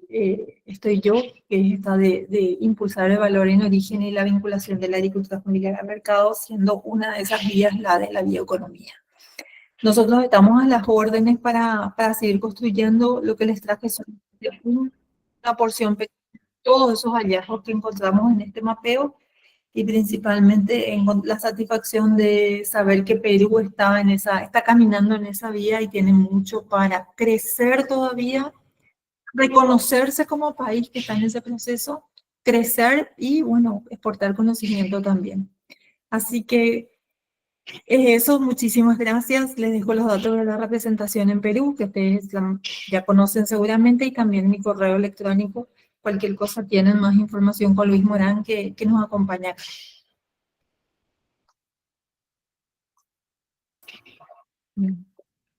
estoy yo, que es esta de impulsar el valor en origen y la vinculación de la agricultura familiar al mercado, siendo una de esas vías la de la bioeconomía. Nosotros estamos a las órdenes para seguir construyendo lo que les traje son una porción pequeña de todos esos hallazgos que encontramos en este mapeo y principalmente en la satisfacción de saber que Perú está caminando en esa vía y tiene mucho para crecer todavía, reconocerse como país que está en ese proceso, crecer y, bueno, exportar conocimiento también. Así que eso, muchísimas gracias. Les dejo los datos de la representación en Perú, que ustedes ya conocen seguramente, y también mi correo electrónico. Cualquier cosa tienen más información con Luis Morán, que nos acompaña acá.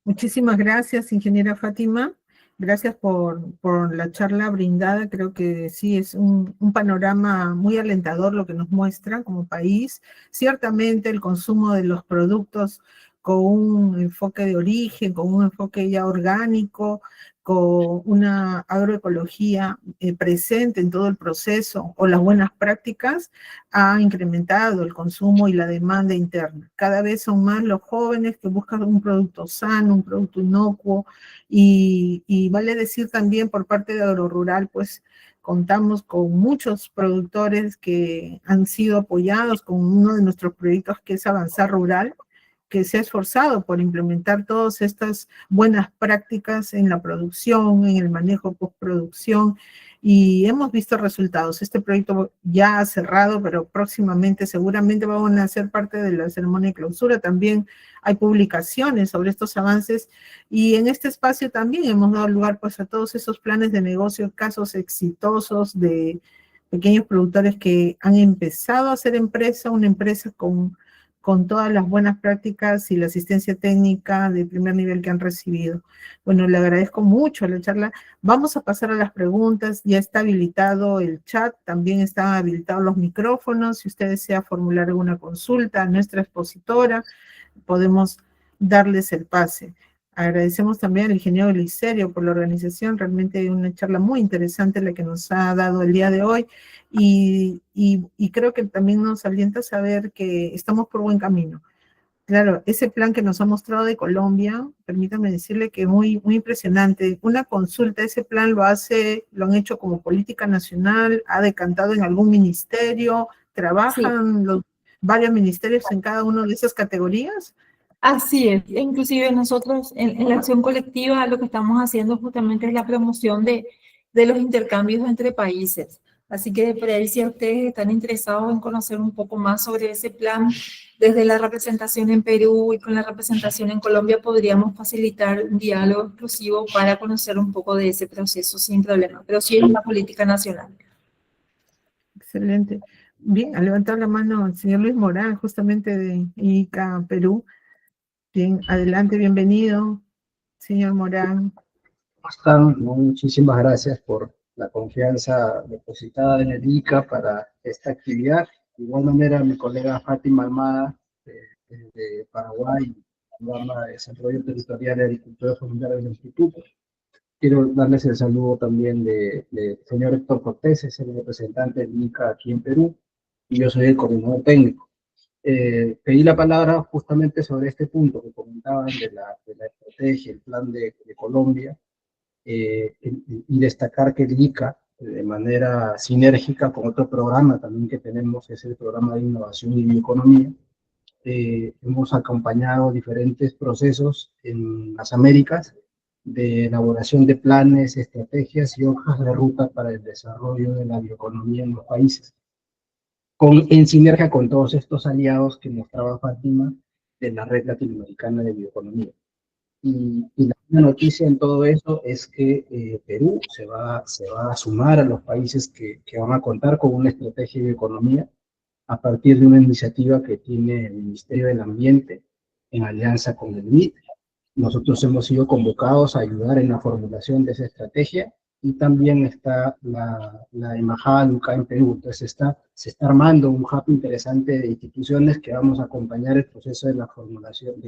Muchísimas gracias, ingeniera Fátima. Gracias por la charla brindada. Creo que sí es un panorama muy alentador lo que nos muestra como país. Ciertamente el consumo de los productos con un enfoque de origen, con un enfoque ya orgánico, con una agroecología presente en todo el proceso o las buenas prácticas, ha incrementado el consumo y la demanda interna. Cada vez son más los jóvenes que buscan un producto sano, un producto inocuo, y vale decir también por parte de Agrorural, pues contamos con muchos productores que han sido apoyados con uno de nuestros proyectos que es Avanzar Rural, que se ha esforzado por implementar todas estas buenas prácticas en la producción, en el manejo postproducción, y hemos visto resultados. Este proyecto ya ha cerrado, pero próximamente seguramente van a ser parte de la ceremonia de clausura. También hay publicaciones sobre estos avances, y en este espacio también hemos dado lugar pues a todos esos planes de negocio, casos exitosos de pequeños productores que han empezado a hacer empresa, una empresa con todas las buenas prácticas y la asistencia técnica de primer nivel que han recibido. Bueno, le agradezco mucho la charla. Vamos a pasar a las preguntas. Ya está habilitado el chat, también están habilitados los micrófonos. Si usted desea formular alguna consulta a nuestra expositora, podemos darles el pase. Agradecemos también al ingeniero Eliserio por la organización. Realmente una charla muy interesante la que nos ha dado el día de hoy, y creo que también nos alienta a saber que estamos por buen camino. Claro, ese plan que nos ha mostrado de Colombia, permítame decirle que muy, muy impresionante. Una consulta, ese plan lo han hecho como política nacional, ha decantado en algún ministerio, Sí. trabajan varios ministerios en cada una de esas categorías. Así es, inclusive nosotros en la acción colectiva lo que estamos haciendo justamente es la promoción de los intercambios entre países. Así que por ahí si ustedes están interesados en conocer un poco más sobre ese plan, desde la representación en Perú y con la representación en Colombia podríamos facilitar un diálogo exclusivo para conocer un poco de ese proceso sin problema, pero sí es una política nacional. Excelente. Bien, ha levantado la mano el señor Luis Morán, justamente de ICA Perú. Bien, adelante, bienvenido, señor Morán. ¿Cómo están? Muchísimas gracias por la confianza depositada en el ICA para esta actividad. De igual manera, mi colega Fátima Almada, de Paraguay, programa de Desarrollo Territorial de Agricultura Familiar del Instituto. Quiero darles el saludo también del señor Héctor Cortés, es el representante del ICA aquí en Perú, y yo soy el coordinador técnico. Pedí la palabra justamente sobre este punto que comentaban de la estrategia, el plan de Colombia, y destacar que el ICA, de manera sinérgica con otro programa también que tenemos, es el programa de innovación y bioeconomía, hemos acompañado diferentes procesos en las Américas de elaboración de planes, estrategias y hojas de ruta para el desarrollo de la bioeconomía en los países, en sinergia con todos estos aliados que mostraba Fátima de la Red Latinoamericana de Bioeconomía. Y la buena noticia en todo eso es que Perú se va a sumar a los países que van a contar con una estrategia de bioeconomía a partir de una iniciativa que tiene el Ministerio del Ambiente en alianza con el MIT. Nosotros hemos sido convocados a ayudar en la formulación de esa estrategia y también está la Embajada de UCA en Perú. Entonces se está armando un hub interesante de instituciones que vamos a acompañar el proceso de la formulación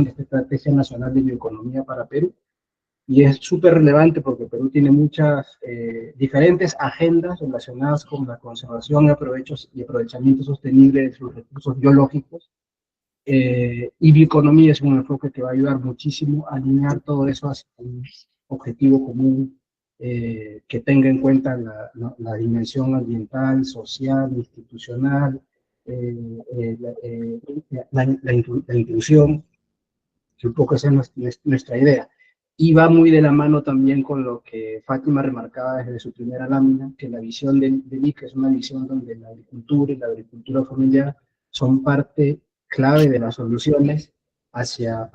de esta Estrategia Nacional de Bioeconomía para Perú. Y es súper relevante porque Perú tiene muchas diferentes agendas relacionadas con la conservación y aprovechamiento sostenible de sus recursos biológicos. Y bioeconomía es un enfoque que va a ayudar muchísimo a alinear todo eso hacia un objetivo común que tenga en cuenta la dimensión ambiental, social, institucional, la inclusión, que un poco esa es nuestra idea. Y va muy de la mano también con lo que Fátima remarcaba desde su primera lámina, que la visión del ICA es una visión donde la agricultura y la agricultura familiar son parte clave de las soluciones hacia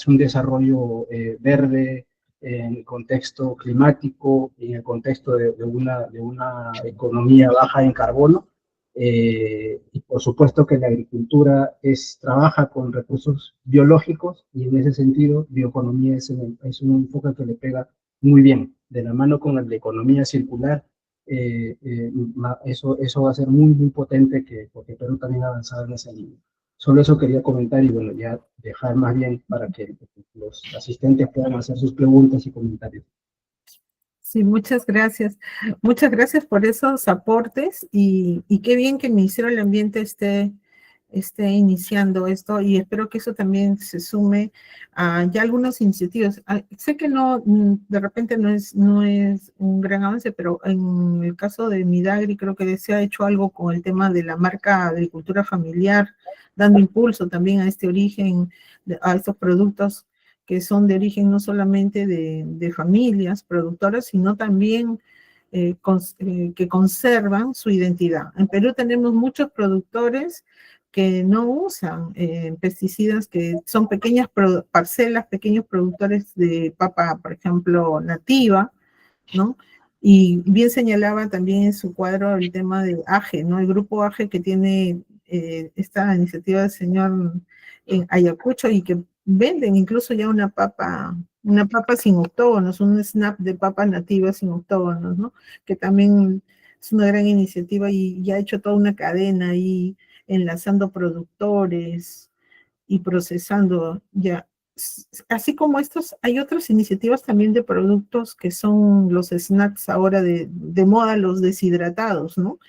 un desarrollo verde en el contexto climático y en el contexto de una economía baja en carbono. Y por supuesto que la agricultura trabaja con recursos biológicos y en ese sentido bioeconomía es un enfoque que le pega muy bien, de la mano con la economía circular. Eso va a ser muy, muy potente porque Perú también ha avanzado en esa línea. Solo eso quería comentar y bueno, ya dejar más bien para que los asistentes puedan hacer sus preguntas y comentarios. Sí, muchas gracias. Muchas gracias por esos aportes y qué bien que el Ministerio del Ambiente esté iniciando esto y espero que eso también se sume a ya algunas iniciativas. Sé que de repente no es un gran avance, pero en el caso de Midagri creo que se ha hecho algo con el tema de la marca agricultura familiar, dando impulso también a este origen, a estos productos que son de origen no solamente de familias productoras, sino también que conservan su identidad. En Perú tenemos muchos productores que no usan pesticidas, que son pequeñas parcelas, pequeños productores de papa, por ejemplo, nativa, ¿no? Y bien señalaba también en su cuadro el tema de AGE, ¿no? El grupo AGE que tiene esta iniciativa del señor en Ayacucho y que venden incluso ya una papa sin octógonos, un snap de papa nativa sin octógonos, ¿no? Que también es una gran iniciativa y ya ha hecho toda una cadena ahí enlazando productores y procesando ya. Así como estos, hay otras iniciativas también de productos que son los snacks ahora de moda, los deshidratados, ¿no?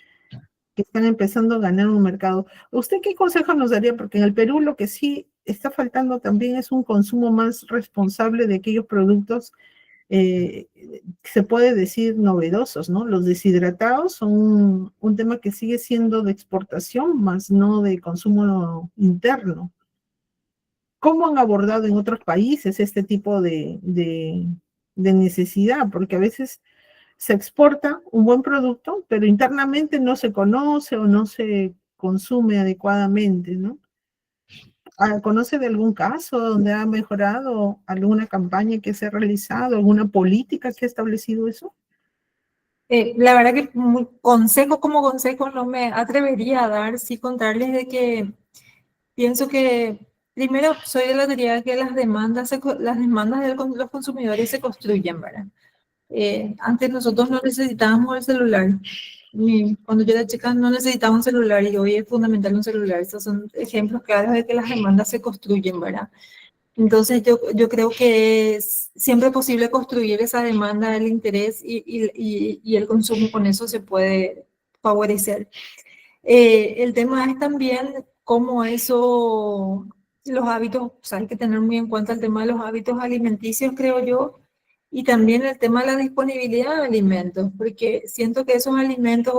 Que están empezando a ganar un mercado. ¿Usted qué consejo nos daría? Porque en el Perú lo que sí está faltando también es un consumo más responsable de aquellos productos se puede decir novedosos, ¿no? Los deshidratados son un tema que sigue siendo de exportación, más no de consumo interno. ¿Cómo han abordado en otros países este tipo de necesidad? Porque a veces se exporta un buen producto, pero internamente no se conoce o no se consume adecuadamente, ¿no? ¿Conoce de algún caso donde ha mejorado alguna campaña que se ha realizado, alguna política que ha establecido eso? La verdad que como consejo no me atrevería a dar, sí contarles de que pienso que primero soy de la teoría que las demandas de los consumidores se construyen, ¿verdad? Antes nosotros no necesitábamos el celular. Cuando yo era chica no necesitaba un celular y hoy es fundamental un celular. Estos son ejemplos claros de que las demandas se construyen, ¿verdad? Entonces yo creo que es siempre posible construir esa demanda, el interés y el consumo con eso se puede favorecer. El tema es también cómo eso, los hábitos, o sea, hay que tener muy en cuenta el tema de los hábitos alimenticios, creo yo, y también el tema de la disponibilidad de alimentos, porque siento que esos alimentos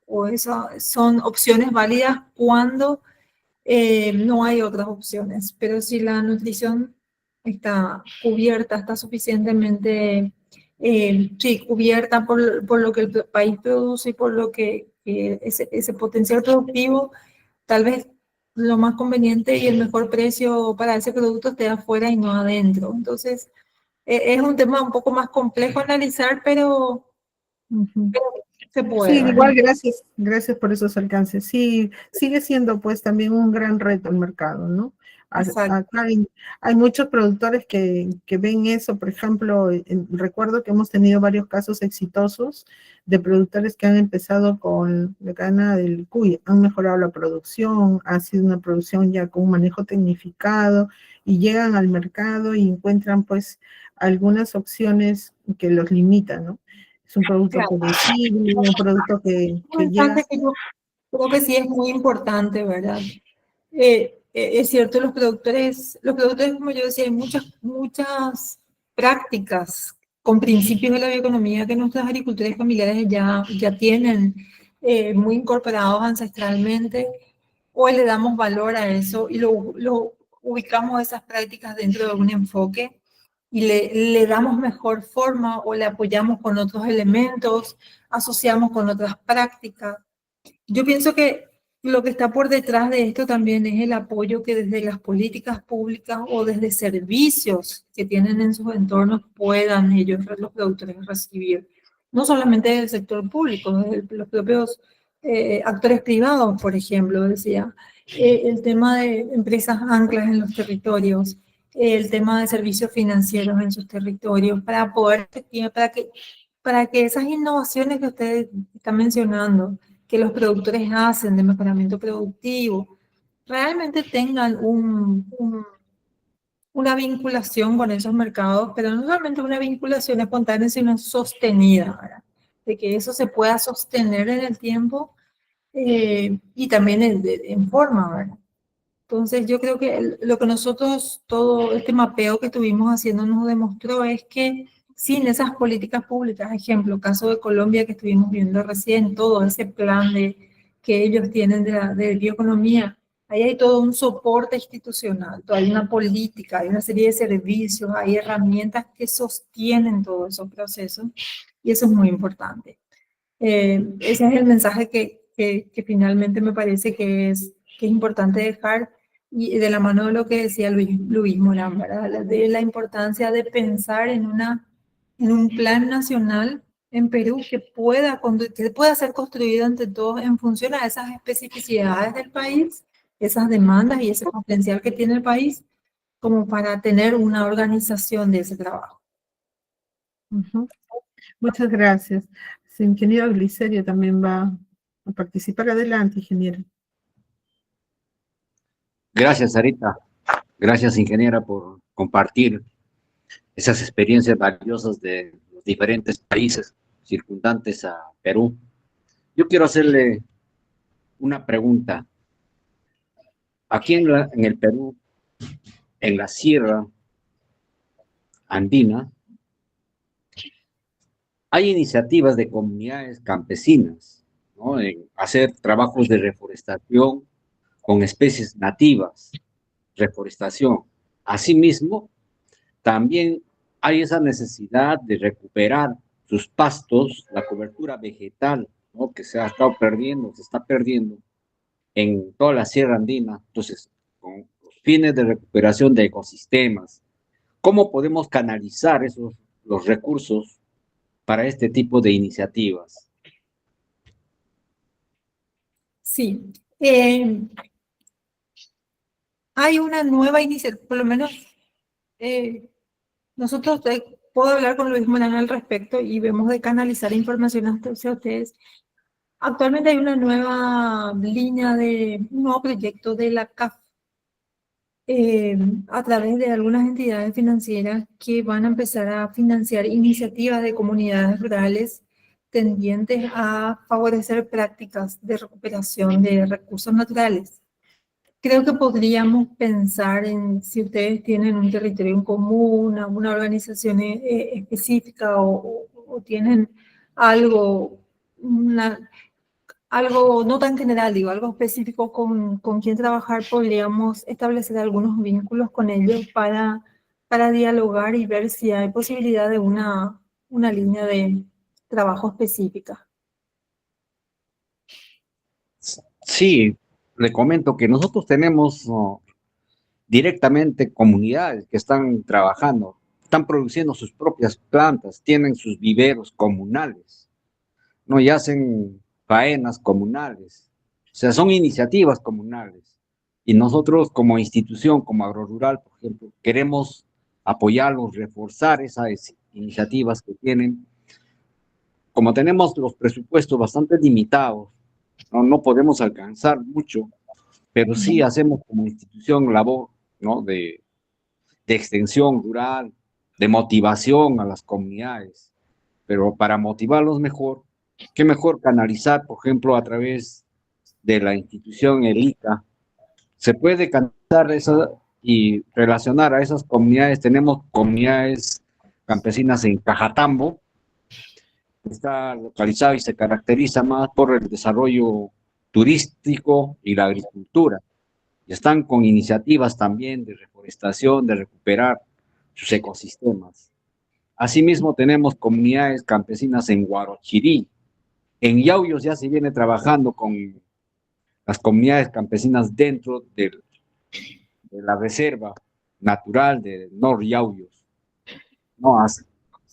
o esas son opciones válidas cuando no hay otras opciones, pero si la nutrición está cubierta, está suficientemente sí, cubierta por lo que el país produce y por lo que ese potencial productivo, tal vez lo más conveniente y el mejor precio para ese producto esté afuera y no adentro. Entonces, es un tema un poco más complejo analizar, Ujú. pero se puede, Sí, ¿verdad? igual gracias por esos alcances. Sí, sigue siendo pues también un gran reto el mercado, ¿no? Exacto. Acá hay muchos productores que ven eso, por ejemplo, recuerdo que hemos tenido varios casos exitosos de productores que han empezado con la cadena del cuy, han mejorado la producción, ha sido una producción ya con un manejo tecnificado y llegan al mercado y encuentran pues algunas opciones que los limitan, ¿no? Es un producto Claro. predecible, un producto Un que llega. mensaje que yo creo que sí es muy importante, ¿verdad? Es cierto, los productores, como yo decía, hay muchas prácticas con principios de la bioeconomía que nuestros agricultores familiares ya tienen muy incorporados ancestralmente, o le damos valor a eso y lo ubicamos esas prácticas dentro de un enfoque y le damos mejor forma o le apoyamos con otros elementos, asociamos con otras prácticas. Yo pienso que lo que está por detrás de esto también es el apoyo que desde las políticas públicas o desde servicios que tienen en sus entornos puedan ellos, los productores, recibir. No solamente del sector público, desde los propios actores privados, por ejemplo, decía. El tema de empresas anclas en los territorios, el tema de servicios financieros en sus territorios, para poder, para que esas innovaciones que ustedes están mencionando, que los productores hacen de mejoramiento productivo, realmente tengan una vinculación con esos mercados, pero no solamente una vinculación espontánea, sino sostenida, ¿verdad? De que eso se pueda sostener en el tiempo y también en forma, ¿verdad? Entonces yo creo que lo que nosotros, todo este mapeo que estuvimos haciendo nos demostró es que sin esas políticas públicas, ejemplo, caso de Colombia que estuvimos viendo recién, todo ese plan que ellos tienen de bioeconomía, ahí hay todo un soporte institucional, hay una política, hay una serie de servicios, hay herramientas que sostienen todos esos procesos y eso es muy importante. Ese es el mensaje que finalmente me parece que es importante dejar y de la mano de lo que decía Luis Morán, ¿verdad? De la importancia de pensar en un plan nacional en Perú que pueda ser construido entre todos en función a esas especificidades del país, esas demandas y ese potencial que tiene el país, como para tener una organización de ese trabajo. Ujú. Muchas gracias. El ingeniero Glicerio también va a participar. Adelante, ingeniero. Gracias, Sarita. Gracias, ingeniera, por compartir esas experiencias valiosas de los diferentes países circundantes a Perú. Yo quiero hacerle una pregunta. Aquí en el Perú, en la Sierra Andina, hay iniciativas de comunidades campesinas, ¿no? En hacer trabajos de reforestación con especies nativas, reforestación. Asimismo, también hay esa necesidad de recuperar sus pastos, la cobertura vegetal, ¿no? Que se ha estado perdiendo, se está perdiendo en toda la Sierra Andina. Entonces, con los fines de recuperación de ecosistemas, ¿cómo podemos canalizar los recursos para este tipo de iniciativas? Sí, hay una nueva iniciativa, por lo menos nosotros puedo hablar con Luis Morán al respecto y vemos de canalizar información hacia ustedes. Actualmente hay una nueva línea un nuevo proyecto de la CAF a través de algunas entidades financieras que van a empezar a financiar iniciativas de comunidades rurales tendientes a favorecer prácticas de recuperación de recursos naturales. Creo que podríamos pensar en si ustedes tienen un territorio en común, una organización específica o tienen algo, algo no tan general, digo, algo específico con quien trabajar, podríamos establecer algunos vínculos con ellos para dialogar y ver si hay posibilidad de una línea de trabajo específica. Sí, le comento que nosotros tenemos directamente comunidades que están trabajando, están produciendo sus propias plantas, tienen sus viveros comunales, ¿no? Y hacen faenas comunales, o sea, son iniciativas comunales. Y nosotros como institución, como Agrorural, por ejemplo, queremos apoyarlos, reforzar esas iniciativas que tienen. Como tenemos los presupuestos bastante limitados, no podemos alcanzar mucho, pero sí hacemos como institución labor, ¿no? de extensión rural, de motivación a las comunidades. Pero para motivarlos mejor, qué mejor canalizar, por ejemplo, a través de la institución ELICA. Se puede canalizar esa y relacionar a esas comunidades. Tenemos comunidades campesinas en Cajatambo, está localizado y se caracteriza más por el desarrollo turístico y la agricultura. Y están con iniciativas también de reforestación, de recuperar sus ecosistemas. Asimismo, tenemos comunidades campesinas en Guarochirí. En Yauyos ya se viene trabajando con las comunidades campesinas dentro de la reserva natural de Nor Yauyos. ¿No?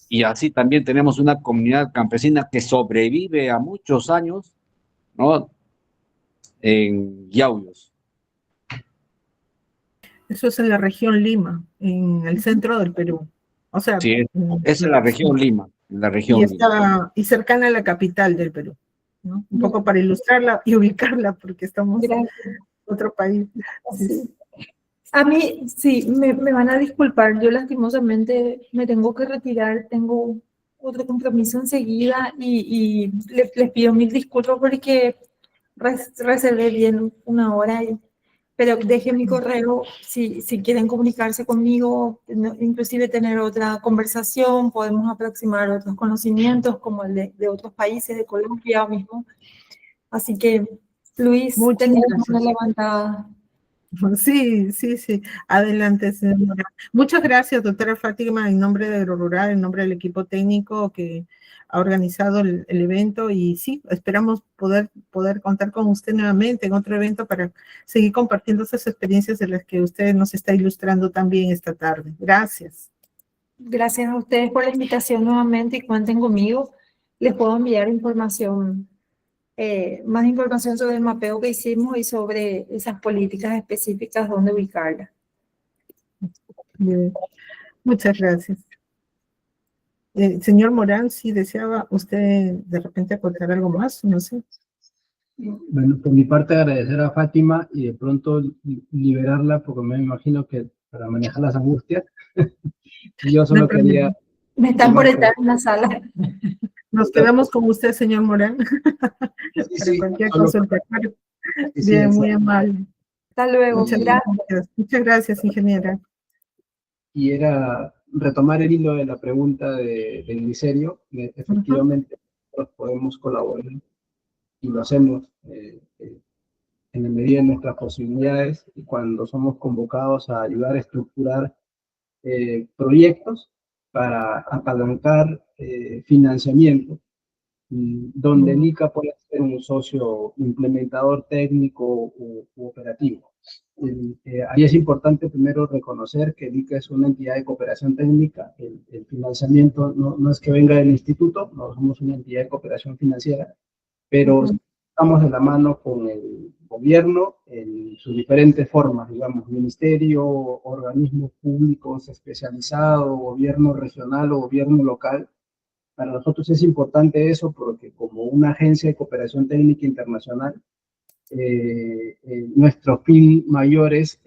Y así también tenemos una comunidad campesina que sobrevive a muchos años, ¿no? En Yauyos. Eso es en la región Lima, en el centro del Perú. O sea, sí, es en la región Lima, en la región y está y cercana a la capital del Perú, ¿no? Un poco para ilustrarla y ubicarla, porque estamos en otro país. Sí. A mí, sí, me van a disculpar, yo lastimosamente me tengo que retirar, tengo otro compromiso enseguida y les pido mil disculpas porque reservé bien una hora, pero deje mi correo si quieren comunicarse conmigo, inclusive tener otra conversación, podemos aproximar otros conocimientos como el de otros países, de Colombia mismo. Así que, Luis, tenía una levantada. Sí. Adelante, señora. Muchas gracias, doctora Fátima, en nombre de Agrorural, en nombre del equipo técnico que ha organizado el evento. Y sí, esperamos poder contar con usted nuevamente en otro evento para seguir compartiendo esas experiencias de las que usted nos está ilustrando también esta tarde. Gracias. Gracias a ustedes por la invitación nuevamente y cuenten conmigo. Les puedo enviar información. Más información sobre el mapeo que hicimos y sobre esas políticas específicas donde ubicarla. Bien. Muchas gracias. Señor Morán, si deseaba usted de repente aportar algo más, no sé. Bueno, por mi parte agradecer a Fátima y de pronto liberarla, porque me imagino que para manejar las angustias, yo solo quería... Me están por estar en la sala. Nos quedamos con usted, señor Morán, Sí, para cualquier consulta. Bien, muy amable. Hasta luego. Muchas gracias, ingeniera. Y era retomar el hilo de la pregunta del Ministerio. Efectivamente, nosotros podemos colaborar y lo hacemos en la medida de nuestras posibilidades y cuando somos convocados a ayudar a estructurar proyectos para apalancar financiamiento, donde el ICA puede ser un socio implementador técnico u operativo. Ahí es importante primero reconocer que el ICA es una entidad de cooperación técnica. El financiamiento no es que venga del instituto, no somos una entidad de cooperación financiera, pero estamos de la mano con el gobierno en sus diferentes formas, digamos, ministerio, organismos públicos especializados, gobierno regional o gobierno local. Para nosotros es importante eso porque como una agencia de cooperación técnica internacional, nuestro fin mayor es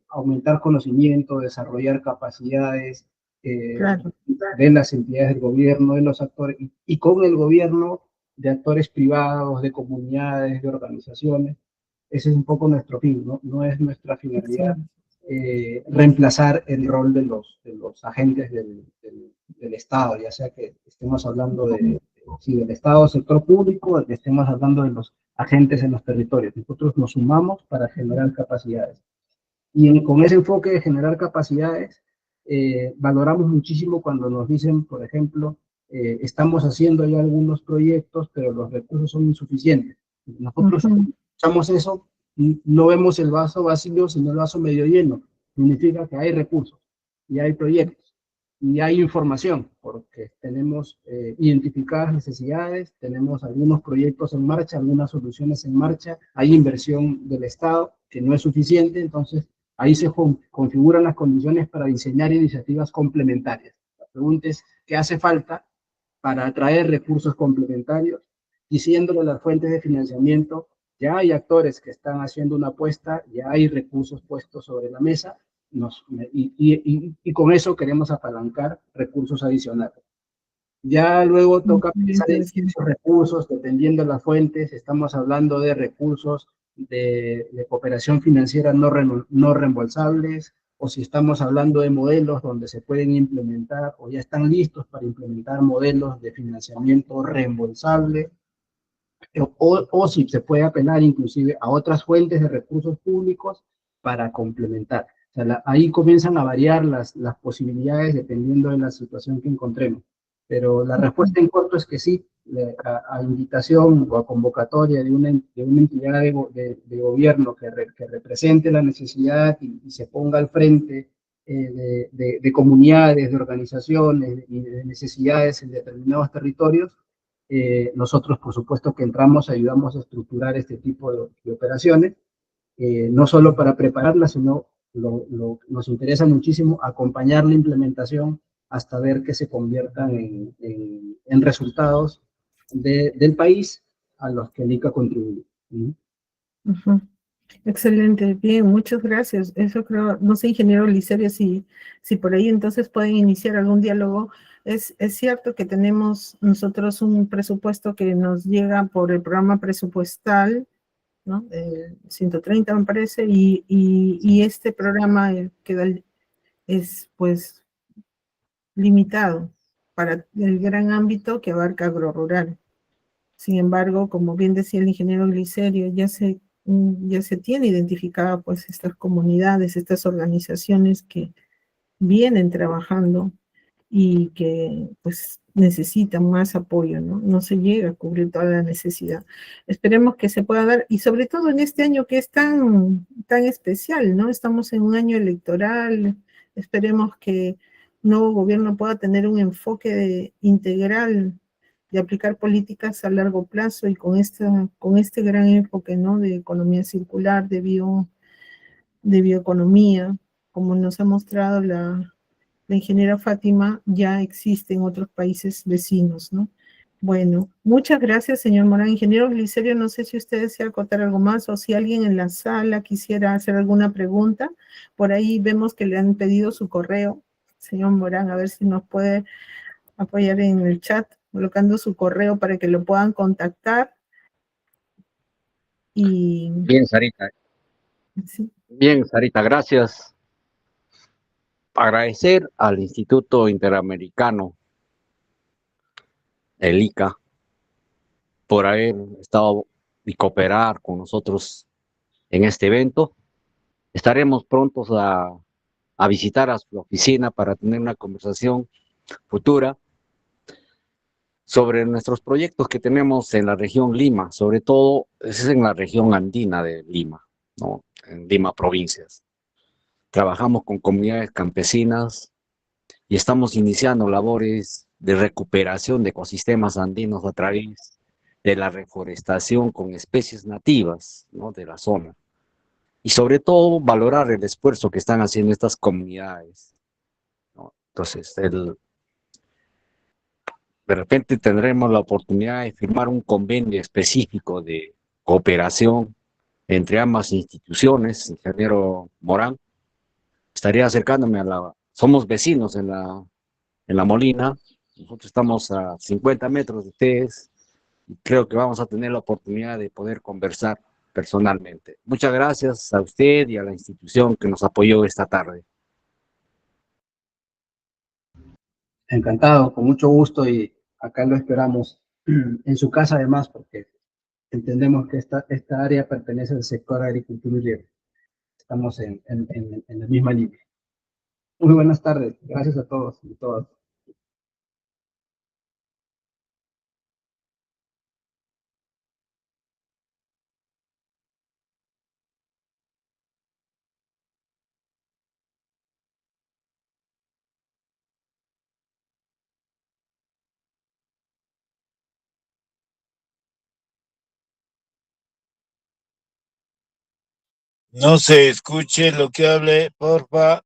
aumentar conocimiento, desarrollar capacidades, Claro. de las entidades del gobierno, de los actores, y con el gobierno, de actores privados, de comunidades, de organizaciones. Ese es un poco nuestro fin, ¿no? No es nuestra finalidad reemplazar el rol de los agentes del Estado, ya sea que estemos hablando del Estado, sector público, que estemos hablando de los agentes en los territorios. Nosotros nos sumamos para generar capacidades. Y con ese enfoque de generar capacidades, valoramos muchísimo cuando nos dicen, por ejemplo, estamos haciendo ya algunos proyectos, pero los recursos son insuficientes. Nosotros escuchamos eso, no vemos el vaso vacío, sino el vaso medio lleno. Significa que hay recursos, y hay proyectos, y hay información, porque tenemos identificadas necesidades, tenemos algunos proyectos en marcha, algunas soluciones en marcha, hay inversión del Estado que no es suficiente, entonces ahí se configuran las condiciones para diseñar iniciativas complementarias. La pregunta es, ¿qué hace falta para atraer recursos complementarios? Diciéndole las fuentes de financiamiento, ya hay actores que están haciendo una apuesta, ya hay recursos puestos sobre la mesa, y con eso queremos apalancar recursos adicionales. Ya luego toca pensar en esos recursos, dependiendo de las fuentes, estamos hablando de recursos de cooperación financiera no reembolsables, o si estamos hablando de modelos donde se pueden implementar, o ya están listos para implementar modelos de financiamiento reembolsable, o si se puede apelar inclusive a otras fuentes de recursos públicos para complementar. O sea, ahí comienzan a variar las posibilidades dependiendo de la situación que encontremos. Pero la respuesta en corto es que sí, a invitación o a convocatoria de una entidad de gobierno que represente la necesidad y se ponga al frente de comunidades, de organizaciones y de necesidades en determinados territorios, nosotros, por supuesto, que entramos, ayudamos a estructurar este tipo de operaciones, no solo para prepararlas, sino nos interesa muchísimo acompañar la implementación hasta ver que se conviertan en resultados del país a los que el ICA contribuye. Excelente, bien, muchas gracias. Eso creo, no sé, ingeniero Licerio, si por ahí entonces pueden iniciar algún diálogo. Es cierto que tenemos nosotros un presupuesto que nos llega por el programa presupuestal, ¿no? 130 me parece, y este programa es pues limitado para el gran ámbito que abarca agrorural. Sin embargo, como bien decía el ingeniero Licerio, ya se tiene identificada pues estas comunidades, estas organizaciones que vienen trabajando y que pues necesitan más apoyo, ¿no? No se llega a cubrir toda la necesidad. Esperemos que se pueda dar, y sobre todo en este año que es tan especial, ¿no? Estamos en un año electoral, esperemos que el nuevo gobierno pueda tener un enfoque integral de aplicar políticas a largo plazo y con este gran enfoque, ¿no? De economía circular, de bioeconomía, como nos ha mostrado la ingeniera Fátima, ya existe en otros países vecinos, ¿no? Bueno, muchas gracias, señor Morán. Ingeniero Licerio, no sé si usted desea acotar algo más o si alguien en la sala quisiera hacer alguna pregunta. Por ahí vemos que le han pedido su correo. Señor Morán, a ver si nos puede apoyar en el chat, colocando su correo para que lo puedan contactar. Bien, Sarita. Sí. Bien, Sarita, gracias. Agradecer al Instituto Interamericano, el ICA, por haber estado y cooperar con nosotros en este evento. Estaremos prontos a visitar a su oficina para tener una conversación futura sobre nuestros proyectos que tenemos en la región Lima, sobre todo es en la región andina de Lima, ¿no? En Lima provincias. Trabajamos con comunidades campesinas y estamos iniciando labores de recuperación de ecosistemas andinos a través de la reforestación con especies nativas, ¿no? De la zona. Y sobre todo valorar el esfuerzo que están haciendo estas comunidades, ¿no? Entonces, de repente tendremos la oportunidad de firmar un convenio específico de cooperación entre ambas instituciones, ingeniero Morán. Estaría acercándome a la somos vecinos en la Molina. Nosotros estamos a 50 metros de ustedes y creo que vamos a tener la oportunidad de poder conversar personalmente. Muchas gracias a usted y a la institución que nos apoyó esta tarde. Encantado, con mucho gusto y acá lo esperamos en su casa además porque entendemos que esta área pertenece al sector agricultura y riego. Estamos en la misma línea. Muy buenas tardes. Gracias a todos y todas. No se escuche lo que hable, porfa.